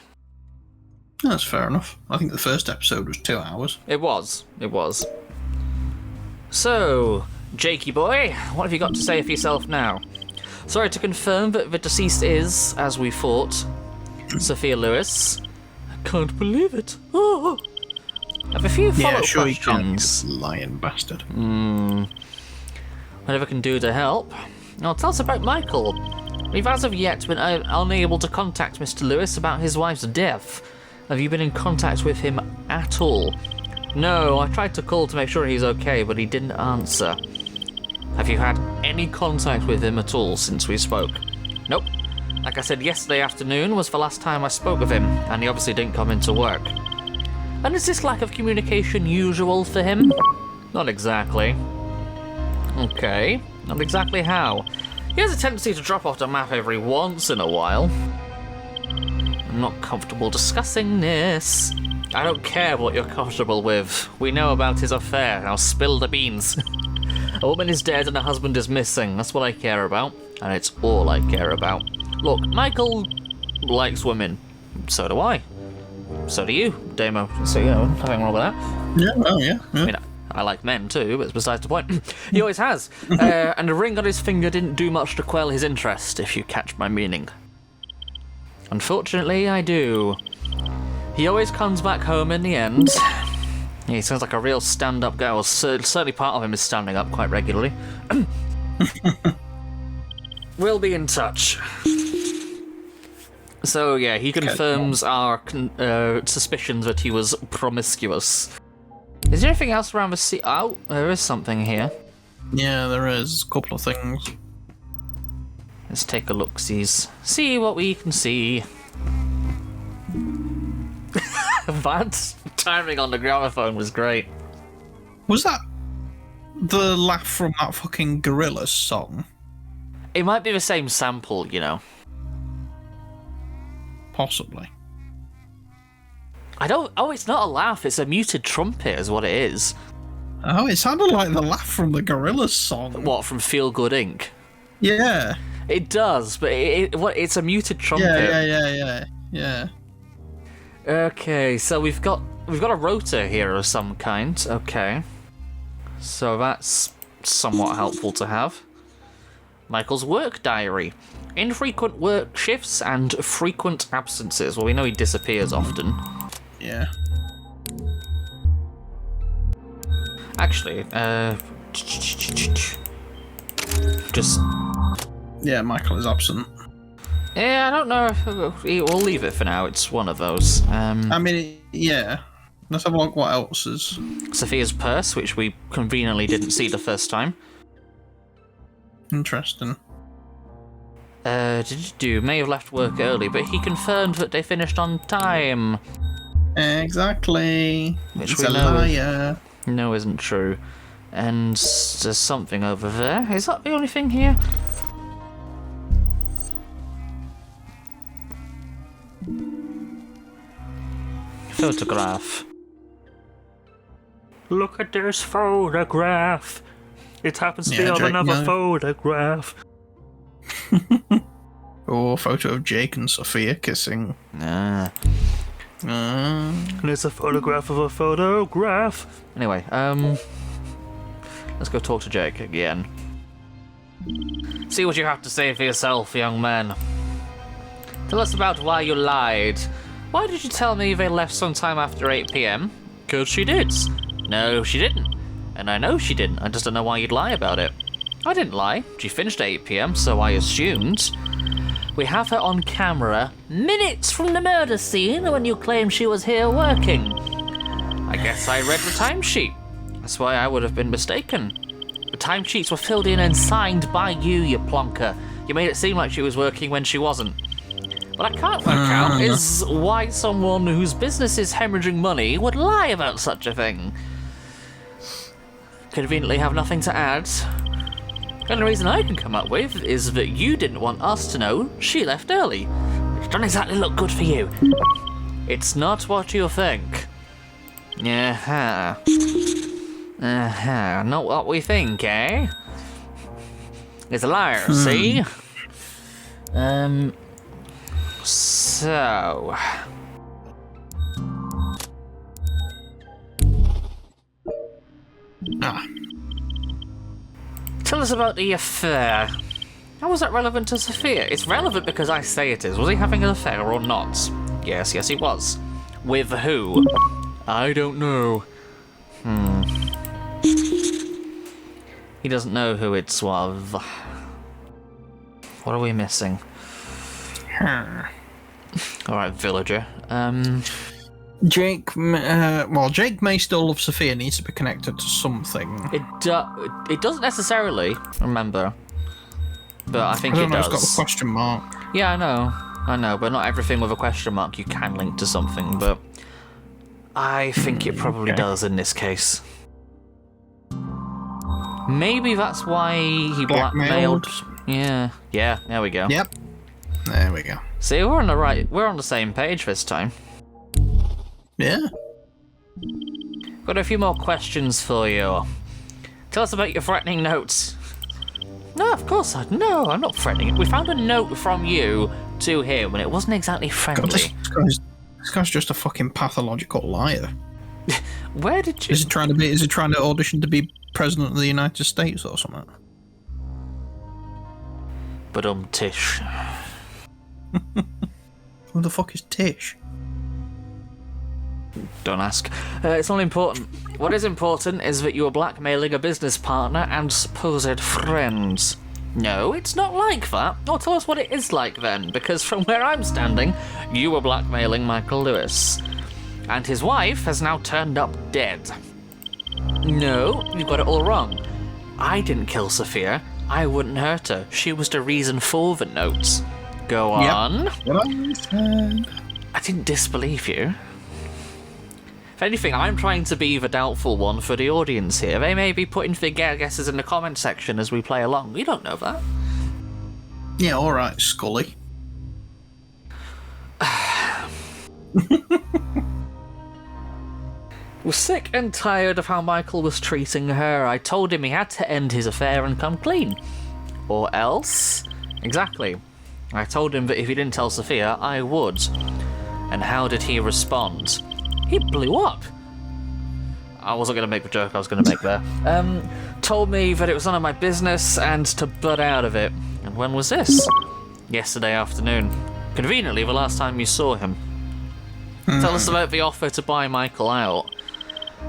That's fair enough. I think the first episode was 2 hours. It was. So, Jakey boy, what have you got to say for yourself now? Sorry to confirm that the deceased is, as we thought, Sophia Lewis. I can't believe it. Oh. I have a few follow-up questions. You lying bastard. Whatever can do to help. Now, tell us about Michael. We've as of yet been unable to contact Mr. Lewis about his wife's death. Have you been in contact with him at all? No, I tried to call to make sure he's okay, but he didn't answer. Have you had any contact with him at all since we spoke? Nope. Like I said, yesterday afternoon was the last time I spoke with him, and he obviously didn't come into work. And is this lack of communication usual for him? Not exactly. Okay, not exactly how. He has a tendency to drop off the map every once in a while. I'm not comfortable discussing this. I don't care what you're comfortable with. We know about his affair. Now spill the beans. A woman is dead and a husband is missing. That's what I care about. And it's all I care about. Look, Michael likes women. So do I. So do you, Damo. So, nothing wrong with that. Yeah, well, yeah. I mean, I like men too, but it's besides the point. He always has. And the ring on his finger didn't do much to quell his interest, if you catch my meaning. Unfortunately, I do. He always comes back home in the end. He sounds like a real stand-up guy. Well, certainly part of him is standing up quite regularly. We'll be in touch. So, yeah, he confirms our suspicions that he was promiscuous. Is there anything else around the sea? Oh, there is something here. Yeah, there is. A couple of things. Let's take a look-sees. See what we can see. That timing on the gramophone was great. Was that the laugh from that fucking Gorillaz song? It might be the same sample, you know. Possibly. Oh, it's not a laugh, it's a muted trumpet is what it is. Oh, it sounded like the laugh from the Gorillaz song. What, from Feel Good Inc.? Yeah. It does, but it's a muted trumpet. Yeah. Okay, so we've got a rotor here of some kind. Okay. So that's somewhat helpful to have. Michael's work diary. Infrequent work shifts and frequent absences. Well, we know he disappears often. Yeah. Actually, just... Yeah, Michael is absent. Yeah, I don't know if... We'll leave it for now. It's one of those. I mean, yeah. Let's have a look what else is. Sophia's purse, which we conveniently didn't see the first time. Interesting. May have left work early, but he confirmed that they finished on time. Exactly. Which It's we a know liar. No, isn't true. And there's something over there. Is that the only thing here? Photograph. Look at this photograph. It happens to be of another photograph. Oh, photo of Jake and Sophia kissing. And it's a photograph of a photograph. Anyway, let's go talk to Jake again. See what you have to say for yourself, young man. Tell us about why you lied. Why did you tell me they left sometime after 8 p.m? 'Cause she did. No, she didn't. And I know she didn't. I just don't know why you'd lie about it. I didn't lie. She finished at 8 p.m, so I assumed. We have her on camera minutes from the murder scene when you claimed she was here working. I guess I read the timesheet. That's why I would have been mistaken. The timesheets were filled in and signed by you plonker. You made it seem like she was working when she wasn't. What I can't work out is why someone whose business is hemorrhaging money would lie about such a thing. Conveniently have nothing to add. The only reason I can come up with is that you didn't want us to know she left early, which don't exactly look good for you. It's not what you think. Not what we think, eh? He's a liar, see? So... Tell us about the affair. How was that relevant to Sophia? It's relevant because I say it is. Was he having an affair or not? Yes, he was. With who? I don't know. He doesn't know who it's with. What are we missing? Alright, villager. Jake, Jake may still love Sophia, needs to be connected to something. It doesn't necessarily, remember. But I think it does. It's got a question mark. Yeah, I know, but not everything with a question mark you can link to something, but I think it probably does in this case. Maybe that's why he blackmailed. Yeah, there we go. Yep. There we go. See, we're on the same page this time. Yeah. Got a few more questions for you. Tell us about your threatening notes. No, of course no, I'm not threatening. We found a note from you to him, and it wasn't exactly friendly. God, this guy's just a fucking pathological liar. Where did you... Is he trying to audition to be president of the United States or something? But Tish. Who the fuck is Tish? Don't ask. It's not important. What is important is that you were blackmailing a business partner and supposed friends. No, it's not like that. Or tell us what it is like then, because from where I'm standing, you were blackmailing Michael Lewis. And his wife has now turned up dead. No, you've got it all wrong. I didn't kill Sophia. I wouldn't hurt her. She was the reason for the notes. Go on. What I said. I didn't disbelieve you. If anything, I'm trying to be the doubtful one for the audience here. They may be putting their guesses in the comment section as we play along. We don't know that. Yeah, alright, Scully. Was sick and tired of how Michael was treating her. I told him he had to end his affair and come clean. Or else... Exactly. I told him that if he didn't tell Sophia, I would. And how did he respond? He blew up. I wasn't going to make the joke I was going to make there. Told me that it was none of my business and to butt out of it. And when was this? Yesterday afternoon. Conveniently, the last time you saw him. Tell us about the offer to buy Michael out.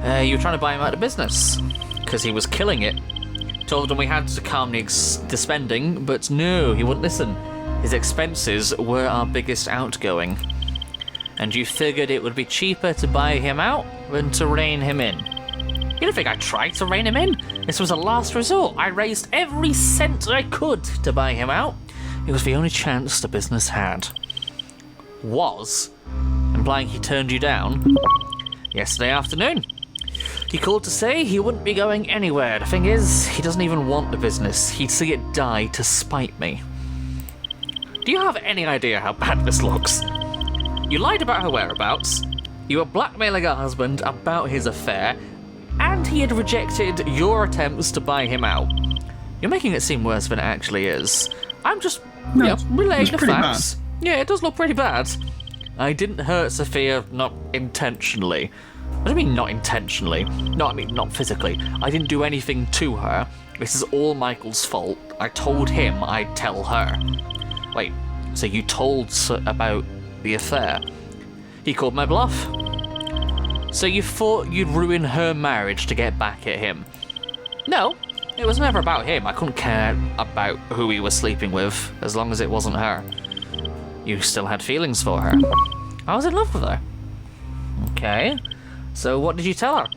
You were trying to buy him out of business. Because he was killing it. Told him we had to calm the spending, but no, he wouldn't listen. His expenses were our biggest outgoing. And you figured it would be cheaper to buy him out than to rein him in. You don't think I tried to rein him in? This was a last resort. I raised every cent I could to buy him out. It was the only chance the business had. Was? Implying he turned you down? Yesterday afternoon. He called to say he wouldn't be going anywhere. The thing is, he doesn't even want the business. He'd see it die to spite me. Do you have any idea how bad this looks? You lied about her whereabouts, you were blackmailing her husband about his affair, and he had rejected your attempts to buy him out. You're making it seem worse than it actually is. I'm just, relaying the facts. Bad. Yeah, it does look pretty bad. I didn't hurt Sophia, not intentionally. What do you mean, not intentionally? No, I mean, not physically. I didn't do anything to her. This is all Michael's fault. I told him I'd tell her. Wait, so you told about the affair? He called my bluff. So you thought you'd ruin her marriage to get back at him? No, it was never about him. I couldn't care about who he was sleeping with, as long as it wasn't her. You still had feelings for her. I was in love with her. Okay, so what did you tell her?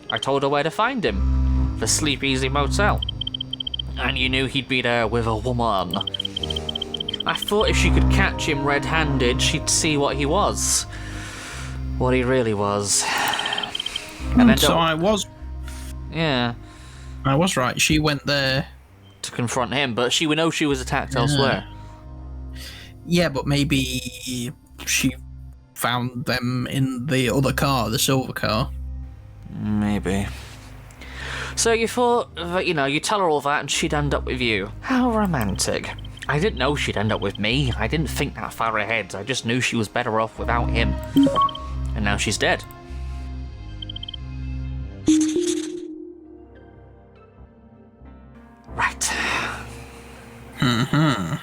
I told her where to find him. The Sleep Easy Motel. And you knew he'd be there with a woman. I thought if she could catch him red-handed, she'd see what he was. What he really was. And then so I was... Yeah. I was right. She went there... to confront him, but she would know she was attacked elsewhere. Yeah, but maybe she found them in the other car, the silver car. Maybe. So you thought that, you'd tell her all that and she'd end up with you. How romantic. I didn't know she'd end up with me. I didn't think that far ahead. I just knew she was better off without him. And now she's dead. Right. Mm-hmm.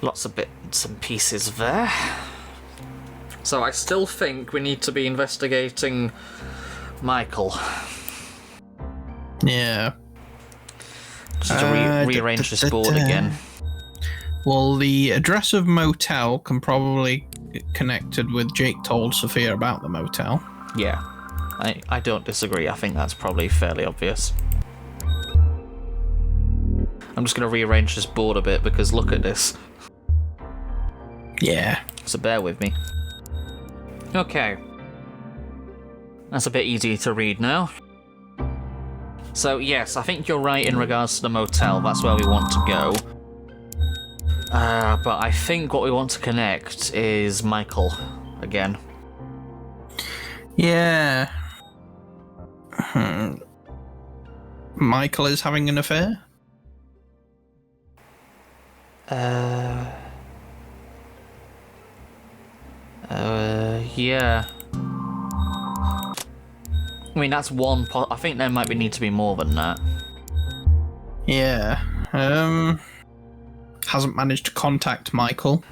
Lots of bits and pieces there. So I still think we need to be investigating Michael. Yeah. Just to rearrange this board again. Well, the address of motel can probably get connected with Jake told Sophia about the motel. Yeah. I don't disagree. I think that's probably fairly obvious. I'm just going to rearrange this board a bit because look at this. Yeah. So bear with me. Okay. That's a bit easier to read now. So yes, I think you're right in regards to the motel. That's where we want to go. But I think what we want to connect is Michael again. Yeah. Michael is having an affair? Yeah. I mean, that's one I think there might need to be more than that. Yeah. Hasn't managed to contact Michael.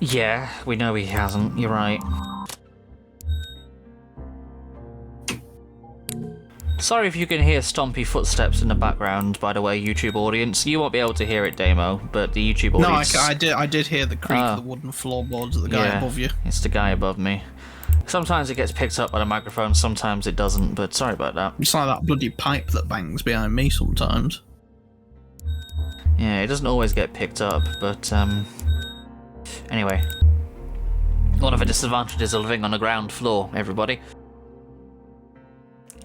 Yeah, we know he hasn't. You're right. Sorry if you can hear stompy footsteps in the background, by the way, YouTube audience. You won't be able to hear it, Damo, but the YouTube audience... No, I did hear the creak of the wooden floorboards of the guy above you. It's the guy above me. Sometimes it gets picked up by the microphone, sometimes it doesn't, but sorry about that. It's like that bloody pipe that bangs behind me sometimes. Yeah, it doesn't always get picked up, but, anyway. One of the disadvantages of living on the ground floor, everybody.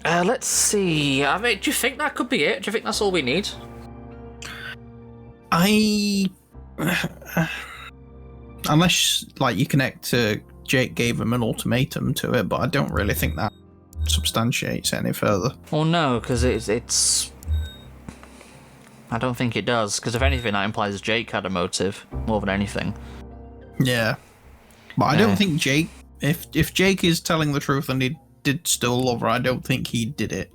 Let's see. I mean, do you think that could be it? Do you think that's all we need? Unless, like, you connect to Jake gave him an ultimatum to it, but I don't really think that substantiates any further. Well, no, because it's... I don't think it does, because if anything, that implies Jake had a motive, more than anything. Yeah. But I don't think Jake... If Jake is telling the truth and he did still love her, I don't think he did it.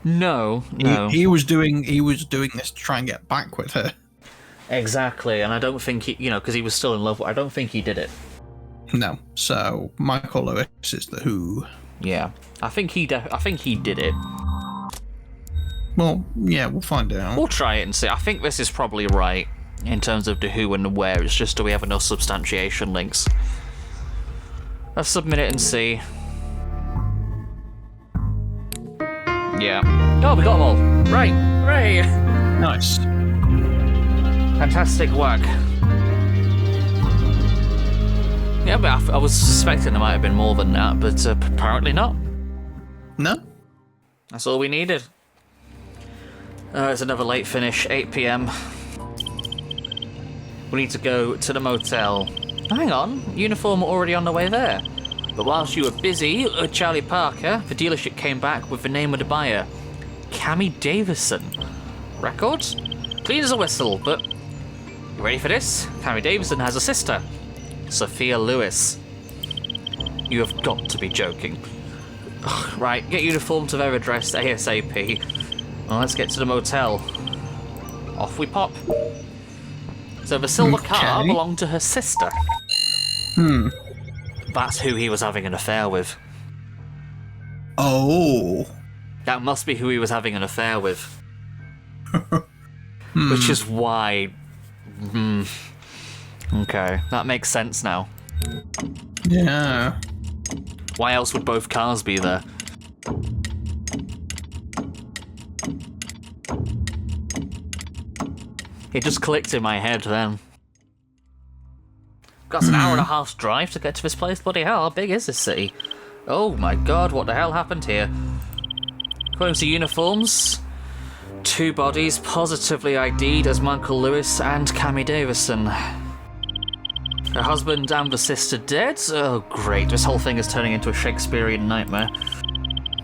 No. He was doing this to try and get back with her. Exactly, and I don't think he... because he was still in love with her, I don't think he did it. No. So, Michael Lewis is the who. Yeah. I think he did it. Well, yeah, we'll find out. We'll try it and see. I think this is probably right in terms of the who and the where. It's just, do we have enough substantiation links? Let's submit it and see. Yeah. Oh, we got them all. Right. Hooray! Nice. Fantastic work. Yeah, but I was suspecting there might have been more than that, but apparently not. No? That's all we needed. It's another late finish, 8 PM. We need to go to the motel. Hang on, uniform already on the way there. But whilst you were busy, Charlie Parker, the dealership came back with the name of the buyer. Cammy Davison. Records? Clean as a whistle, but... You ready for this? Cammy Davison has a sister, Sophia Lewis. You have got to be joking. Ugh, right, get uniform to their address ASAP. Well, let's get to the motel. Off we pop. So the silver car belonged to her sister. That's who he was having an affair with. Oh. That must be who he was having an affair with. Which is why... Okay, that makes sense now. Yeah. Why else would both cars be there? It just clicked in my head then. Got an hour and a half's drive to get to this place. Bloody hell, how big is this city? Oh my god, what the hell happened here? According to uniforms, 2 bodies positively ID'd as Michael Lewis and Cammy Davison. Her husband and the sister dead? Oh great, this whole thing is turning into a Shakespearean nightmare.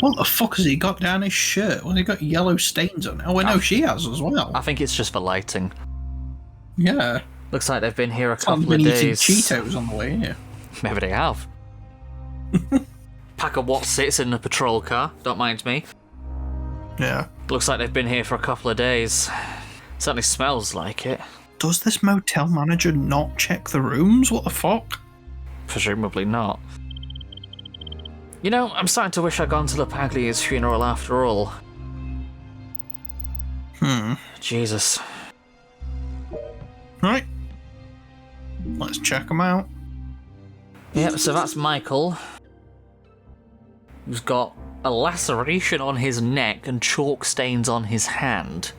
What the fuck has he got down his shirt? Well, he got yellow stains on it. Oh, I know she has as well. I think it's just for lighting. Yeah. Looks like they've been here a couple of Been days. eating Cheetos on the way here. Maybe they have. Pack of what sits in the patrol car, don't mind me. Yeah. Looks like they've been here for a couple of days. Certainly smells like it. Does this motel manager not check the rooms? What the fuck? Presumably not. You know, I'm starting to wish I'd gone to LaPaglia's funeral after all. Jesus. Right. Let's check them out. Yep, so that's Michael. Who's got a laceration on his neck and chalk stains on his hand.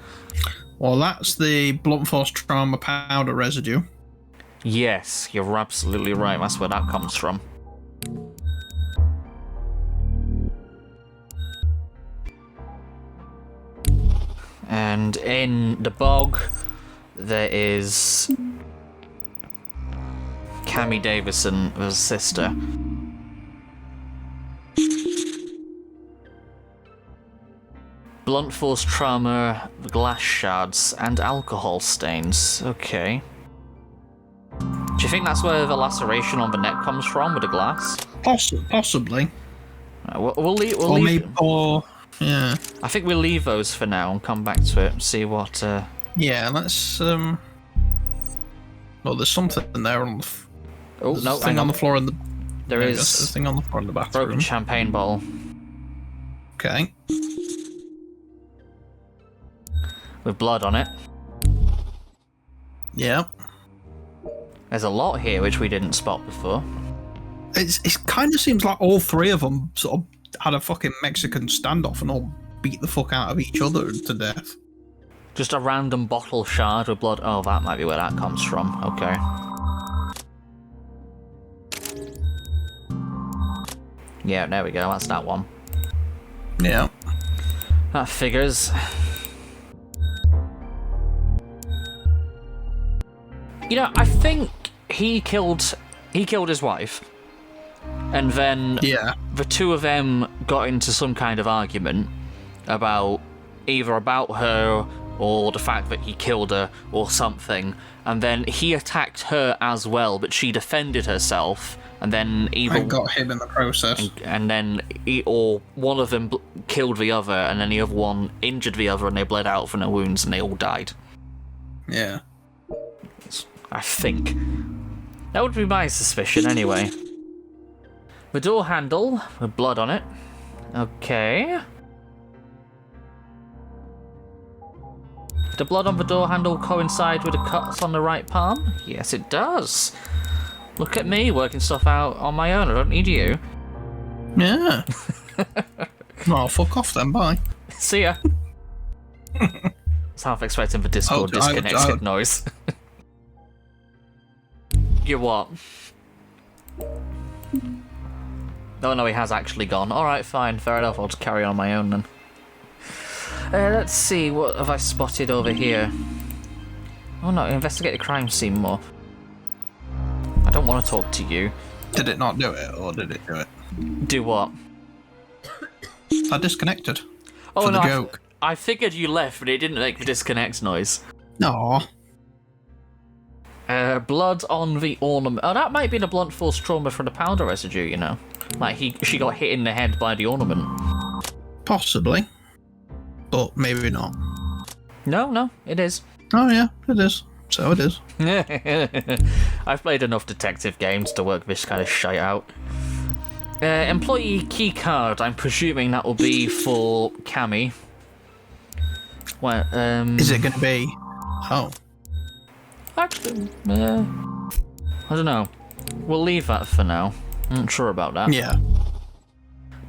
Well, that's the blunt force trauma powder residue. Yes, you're absolutely right. That's where that comes from. And in the bog, there is Cammy Davison, his sister. Blunt force trauma, glass shards, and alcohol stains. Okay. Do you think that's where the laceration on the neck comes from, with the glass? Possibly. We'll leave. Yeah. I think we'll leave those for now and come back to it and see what. Yeah, let's. Well, there's something there on the. There's a thing on the floor in the. There is a thing on the floor in the bathroom. Broken champagne bottle. Okay. With blood on it. Yeah. There's a lot here which we didn't spot before. It kind of seems like all 3 of them sort of had a fucking Mexican standoff and all beat the fuck out of each other to death. Just a random bottle shard with blood. Oh, that might be where that comes from. Okay. Yeah, there we go. That's that one. Yeah. That figures. You know, I think he killed his wife, and then the two of them got into some kind of argument about her or the fact that he killed her or something, and then he attacked her as well, but she defended herself, and then and got him in the process. And then one of them killed the other, and then the other one injured the other, and they bled out from their wounds, and they all died. Yeah. I think. That would be my suspicion, anyway. The door handle, with blood on it. Okay. The blood on the door handle coincide with the cuts on the right palm? Yes, it does. Look at me, working stuff out on my own. I don't need you. Yeah. Well, fuck off then, bye. See ya. That's half expecting the Discord disconnected noise. You what? No, he has actually gone. Alright, fine, fair enough. I'll just carry on my own then. Let's see, what have I spotted over here? Oh no, investigate the crime scene more. I don't want to talk to you. Did it not do it, or did it do it? Do what? I disconnected. Oh for no, the joke. I figured you left, but it didn't make the disconnect noise. No. Blood on the ornament. Oh, that might be the blunt force trauma from the powder residue, you know. Like, she got hit in the head by the ornament. Possibly. But maybe not. No, it is. Oh yeah, it is. So it is. I've played enough detective games to work this kind of shite out. Employee keycard. I'm presuming that will be for Cammy. Well, Is it going to be? Oh. I don't know. We'll leave that for now. I'm not sure about that. Yeah.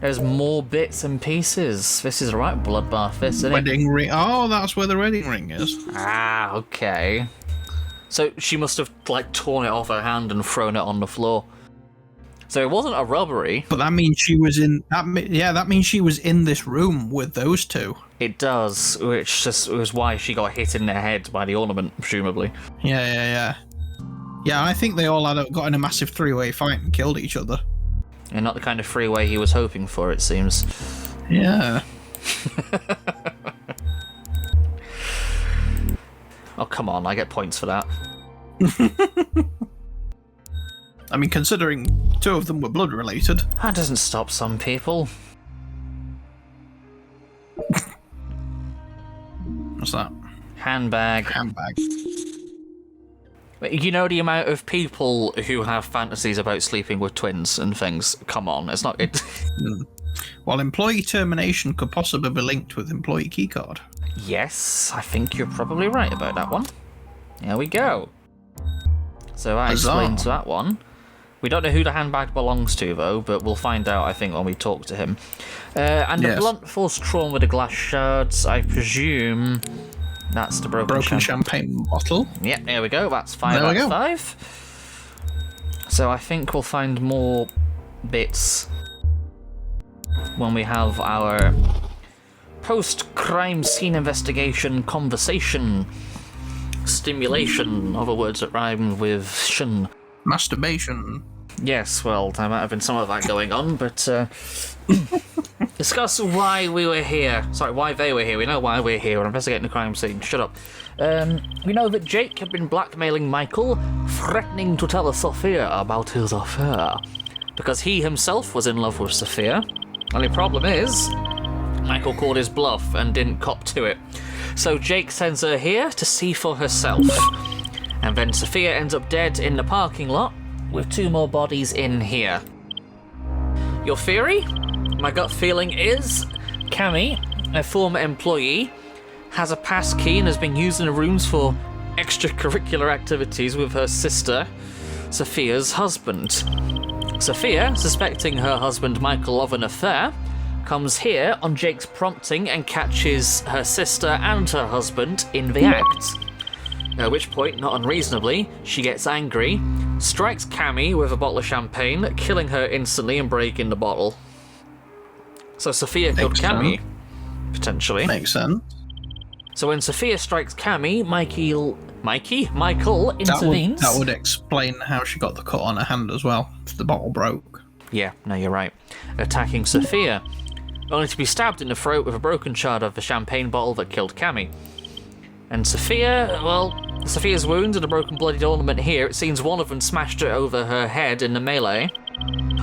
There's more bits and pieces. This is the right bloodbath, isn't it? Wedding ring. Oh, that's where the wedding ring is. Ah, okay. So she must have, like, torn it off her hand and thrown it on the floor. So it wasn't a robbery. But that means she was in. That means she was in this room with those two. It does, which just was why she got hit in the head by the ornament, presumably. Yeah. Yeah, I think they all got in a massive three-way fight and killed each other. And not the kind of freeway he was hoping for, it seems. Yeah. Oh, come on, I get points for that. I mean, considering two of them were blood-related. That doesn't stop some people. What's that? Handbag. You know the amount of people who have fantasies about sleeping with twins and things? Come on, it's not... it. While employee termination could possibly be linked with employee keycard. Yes, I think you're probably right about that one. There we go. So that explains that one. We don't know who the handbag belongs to, though, but we'll find out, I think, when we talk to him. And the blunt force trauma with the glass shards, I presume... That's the broken champagne bottle. Yeah, there we go. That's 5 out of 5. So I think we'll find more bits when we have our post-crime scene investigation conversation. Stimulation, other words that rhyme with shun. Masturbation. Yes, well, there might have been some of that going on, but discuss why we were here. Sorry, why they were here. We know why we're here. We're investigating the crime scene. Shut up. We know that Jake had been blackmailing Michael, threatening to tell Sophia about his affair, because he himself was in love with Sophia. Only problem is, Michael called his bluff and didn't cop to it. So Jake sends her here to see for herself. And then Sophia ends up dead in the parking lot, with 2 more bodies in here. Your theory? My gut feeling is Cammy, a former employee, has a pass key and has been using the rooms for extracurricular activities with her sister, Sophia's husband. Sophia, suspecting her husband Michael of an affair, comes here on Jake's prompting and catches her sister and her husband in the act. At which point, not unreasonably, she gets angry, strikes Cammy with a bottle of champagne, killing her instantly and breaking the bottle. So Sophia killed Cammy, potentially. Makes sense. So when Sophia strikes Cammy, Michael intervenes. That would explain how she got the cut on her hand as well, if the bottle broke. Yeah, no, you're right. Attacking Sophia, only to be stabbed in the throat with a broken shard of the champagne bottle that killed Cammy. And Sophia's wounds and a broken bloodied ornament here, it seems one of them smashed her over her head in the melee,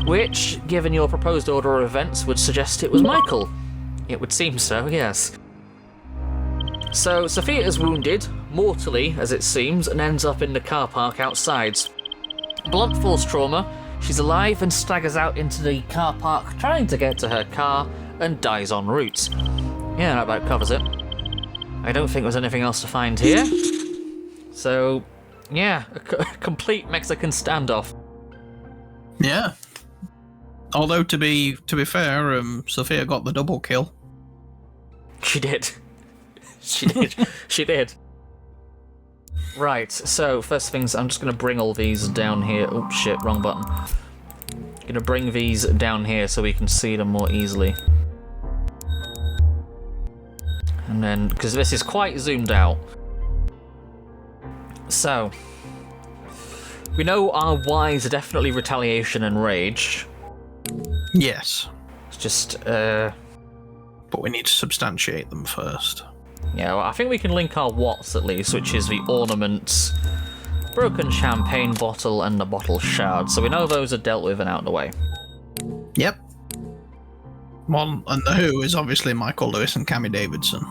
which, given your proposed order of events, would suggest it was Michael. It would seem so, yes. So Sophia is wounded, mortally as it seems, and ends up in the car park outside. Blunt force trauma, she's alive and staggers out into the car park trying to get to her car and dies en route. Yeah, that about covers it. I don't think there's anything else to find here. So, yeah, a complete Mexican standoff. Yeah. Although to be fair, Sophia got the double kill. She did. She did. Right, so first things, I'm just going to bring all these down here. Oh shit, wrong button. Going to bring these down here so we can see them more easily. And then, because this is quite zoomed out. So, we know our Ys are definitely retaliation and rage. Yes. It's just, But we need to substantiate them first. Yeah, well, I think we can link our Whats at least, which is the ornaments, broken champagne bottle, and the bottle shard. So we know those are dealt with and out of the way. Yep. One and the Who is obviously Michael Lewis and Cammy Davidson.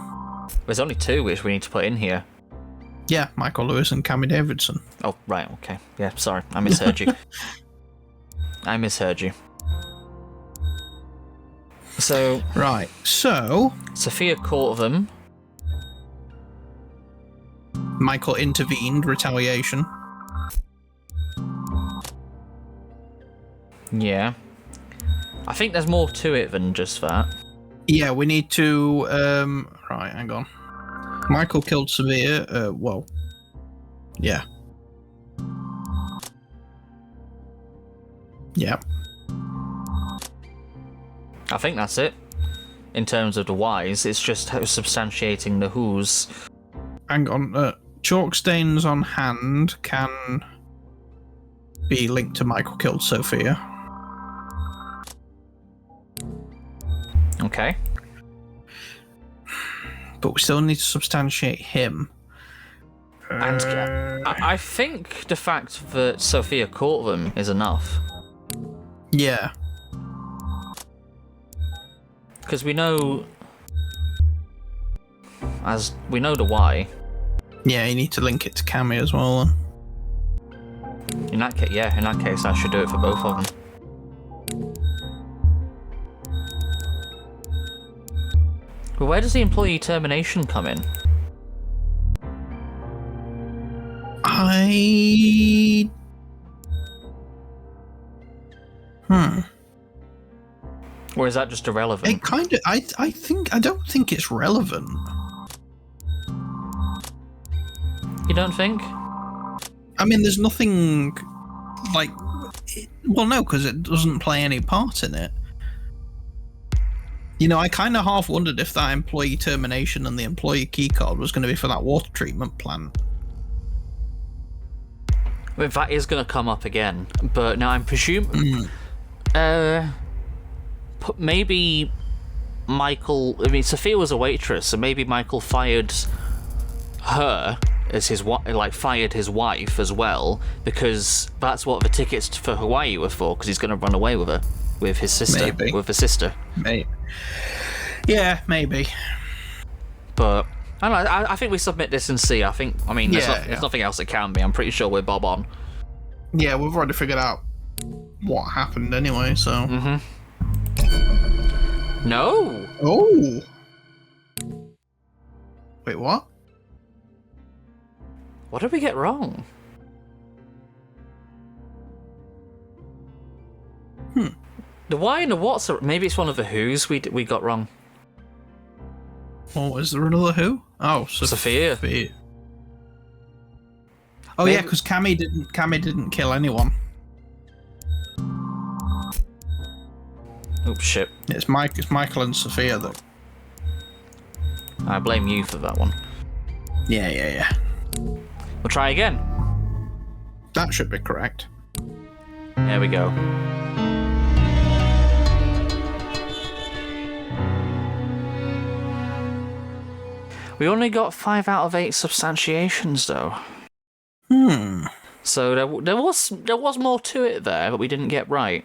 There's only two which we need to put in here. Yeah, Michael Lewis and Cammy Davidson. Oh, right, okay. Yeah, sorry, I misheard you. I misheard you. So... Right, so... Sophia caught them. Michael intervened, retaliation. Yeah. I think there's more to it than just that. Yeah, we need to... Right, hang on. Michael killed Sophia, well... Yeah. Yeah. I think that's it. In terms of the Ys, it's just substantiating the Whos. Hang on, chalk stains on hand can be linked to Michael killed Sophia. Okay. But we still need to substantiate him. And I think the fact that Sophia caught them is enough. Yeah. Because we know... As we know the why. Yeah, you need to link it to Cammy as well then. In that case, I should do it for both of them. But where does the employee termination come in? Or is that just irrelevant? It kind of... I don't think it's relevant. You don't think? I mean, there's nothing... Like... Well, no, because it doesn't play any part in it. You know, I kind of half wondered if that employee termination and the employee keycard was going to be for that water treatment plant. Well, that is going to come up again, but now I'm presuming... maybe Michael... I mean, Sophia was a waitress, so maybe Michael fired her as his fired his wife as well, because that's what the tickets for Hawaii were for, because he's going to run away with her, with his sister, with the sister. Maybe. Yeah, maybe. But I don't know. I think we submit this and see. There's nothing else it can be. I'm pretty sure we're bob on. Yeah, we've already figured out what happened anyway. So. Mm-hmm. No. Oh. Wait, what? What did we get wrong? The why and the what's... Maybe it's one of the who's we got wrong. Oh, is there another who? Oh, Sophia. Oh, yeah, because Cammy didn't kill anyone. Oops, shit. It's Michael and Sophia, though. I blame you for that one. Yeah. We'll try again. That should be correct. There we go. We only got 5 out of 8 substantiations, though. So there was more to it there, but we didn't get right.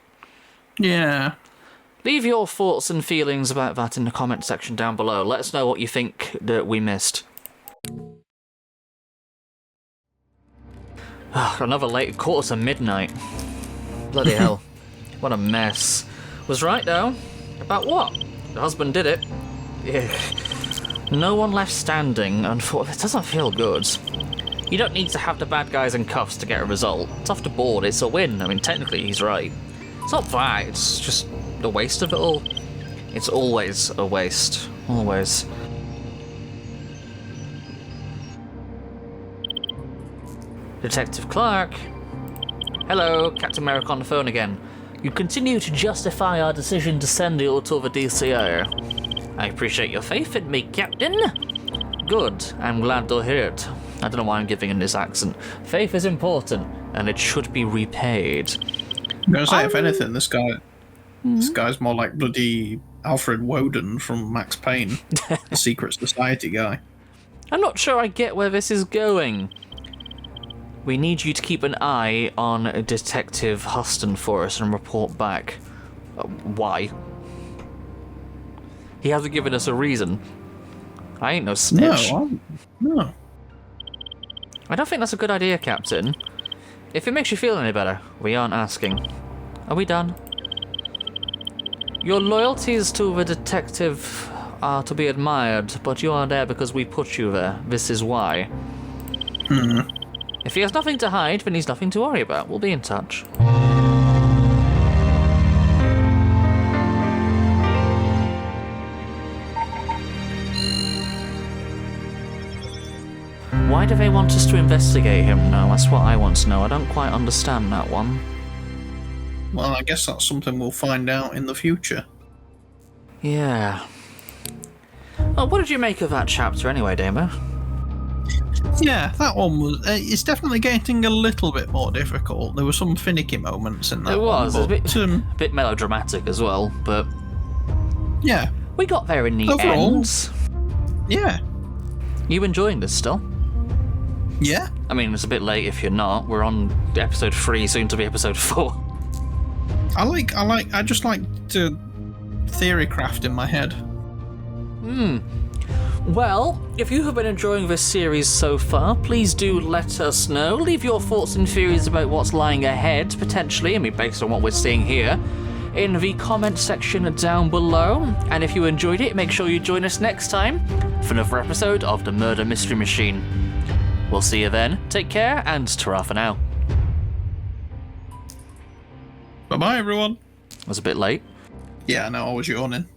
Yeah. Leave your thoughts and feelings about that in the comment section down below. Let us know what you think that we missed. Another late 1:45. Bloody hell. What a mess. Was right, though. About what? The husband did it. Yeah. No one left standing, and it doesn't feel good. You don't need to have the bad guys in cuffs to get a result. It's off the board, it's a win. I mean, technically, he's right. It's not that, it's just the waste of it all. It's always a waste. Always. Detective Clark. Hello, Captain Merrick on the phone again. You continue to justify our decision to send you to the DCO. I appreciate your faith in me, Captain. Good, I'm glad to hear it. I don't know why I'm giving him this accent. Faith is important, and it should be repaid. I'm gonna say, if anything, this guy's more like bloody Alfred Woden from Max Payne, the Secret Society guy. I'm not sure I get where this is going. We need you to keep an eye on Detective Huston for us and report back. Why? He hasn't given us a reason. I ain't no snitch. No. I don't think that's a good idea, Captain. If it makes you feel any better, we aren't asking. Are we done? Your loyalties to the detective are to be admired, but you are there because we put you there. This is why. If he has nothing to hide, then he's nothing to worry about. We'll be in touch. Why do they want us to investigate him now? That's what I want to know. I don't quite understand that one. Well, I guess that's something we'll find out in the future. Yeah. Well, what did you make of that chapter anyway, Damo? Yeah, that one was... it's definitely getting a little bit more difficult. There were some finicky moments in that It was. one, It was a bit melodramatic as well, but... Yeah. We got there in the Overall, end. Yeah. You enjoying this still? Yeah. I mean, it's a bit late if you're not. We're on episode 3, soon to be episode 4. I just like to theory craft in my head. Well, if you have been enjoying this series so far, please do let us know. Leave your thoughts and theories about what's lying ahead, potentially, I mean, based on what we're seeing here, in the comment section down below. And if you enjoyed it, make sure you join us next time for another episode of the Murder Mystery Machine. We'll see you then. Take care, and ta-ra for now. Bye-bye, everyone. That was a bit late. Yeah, I know, I was yawning.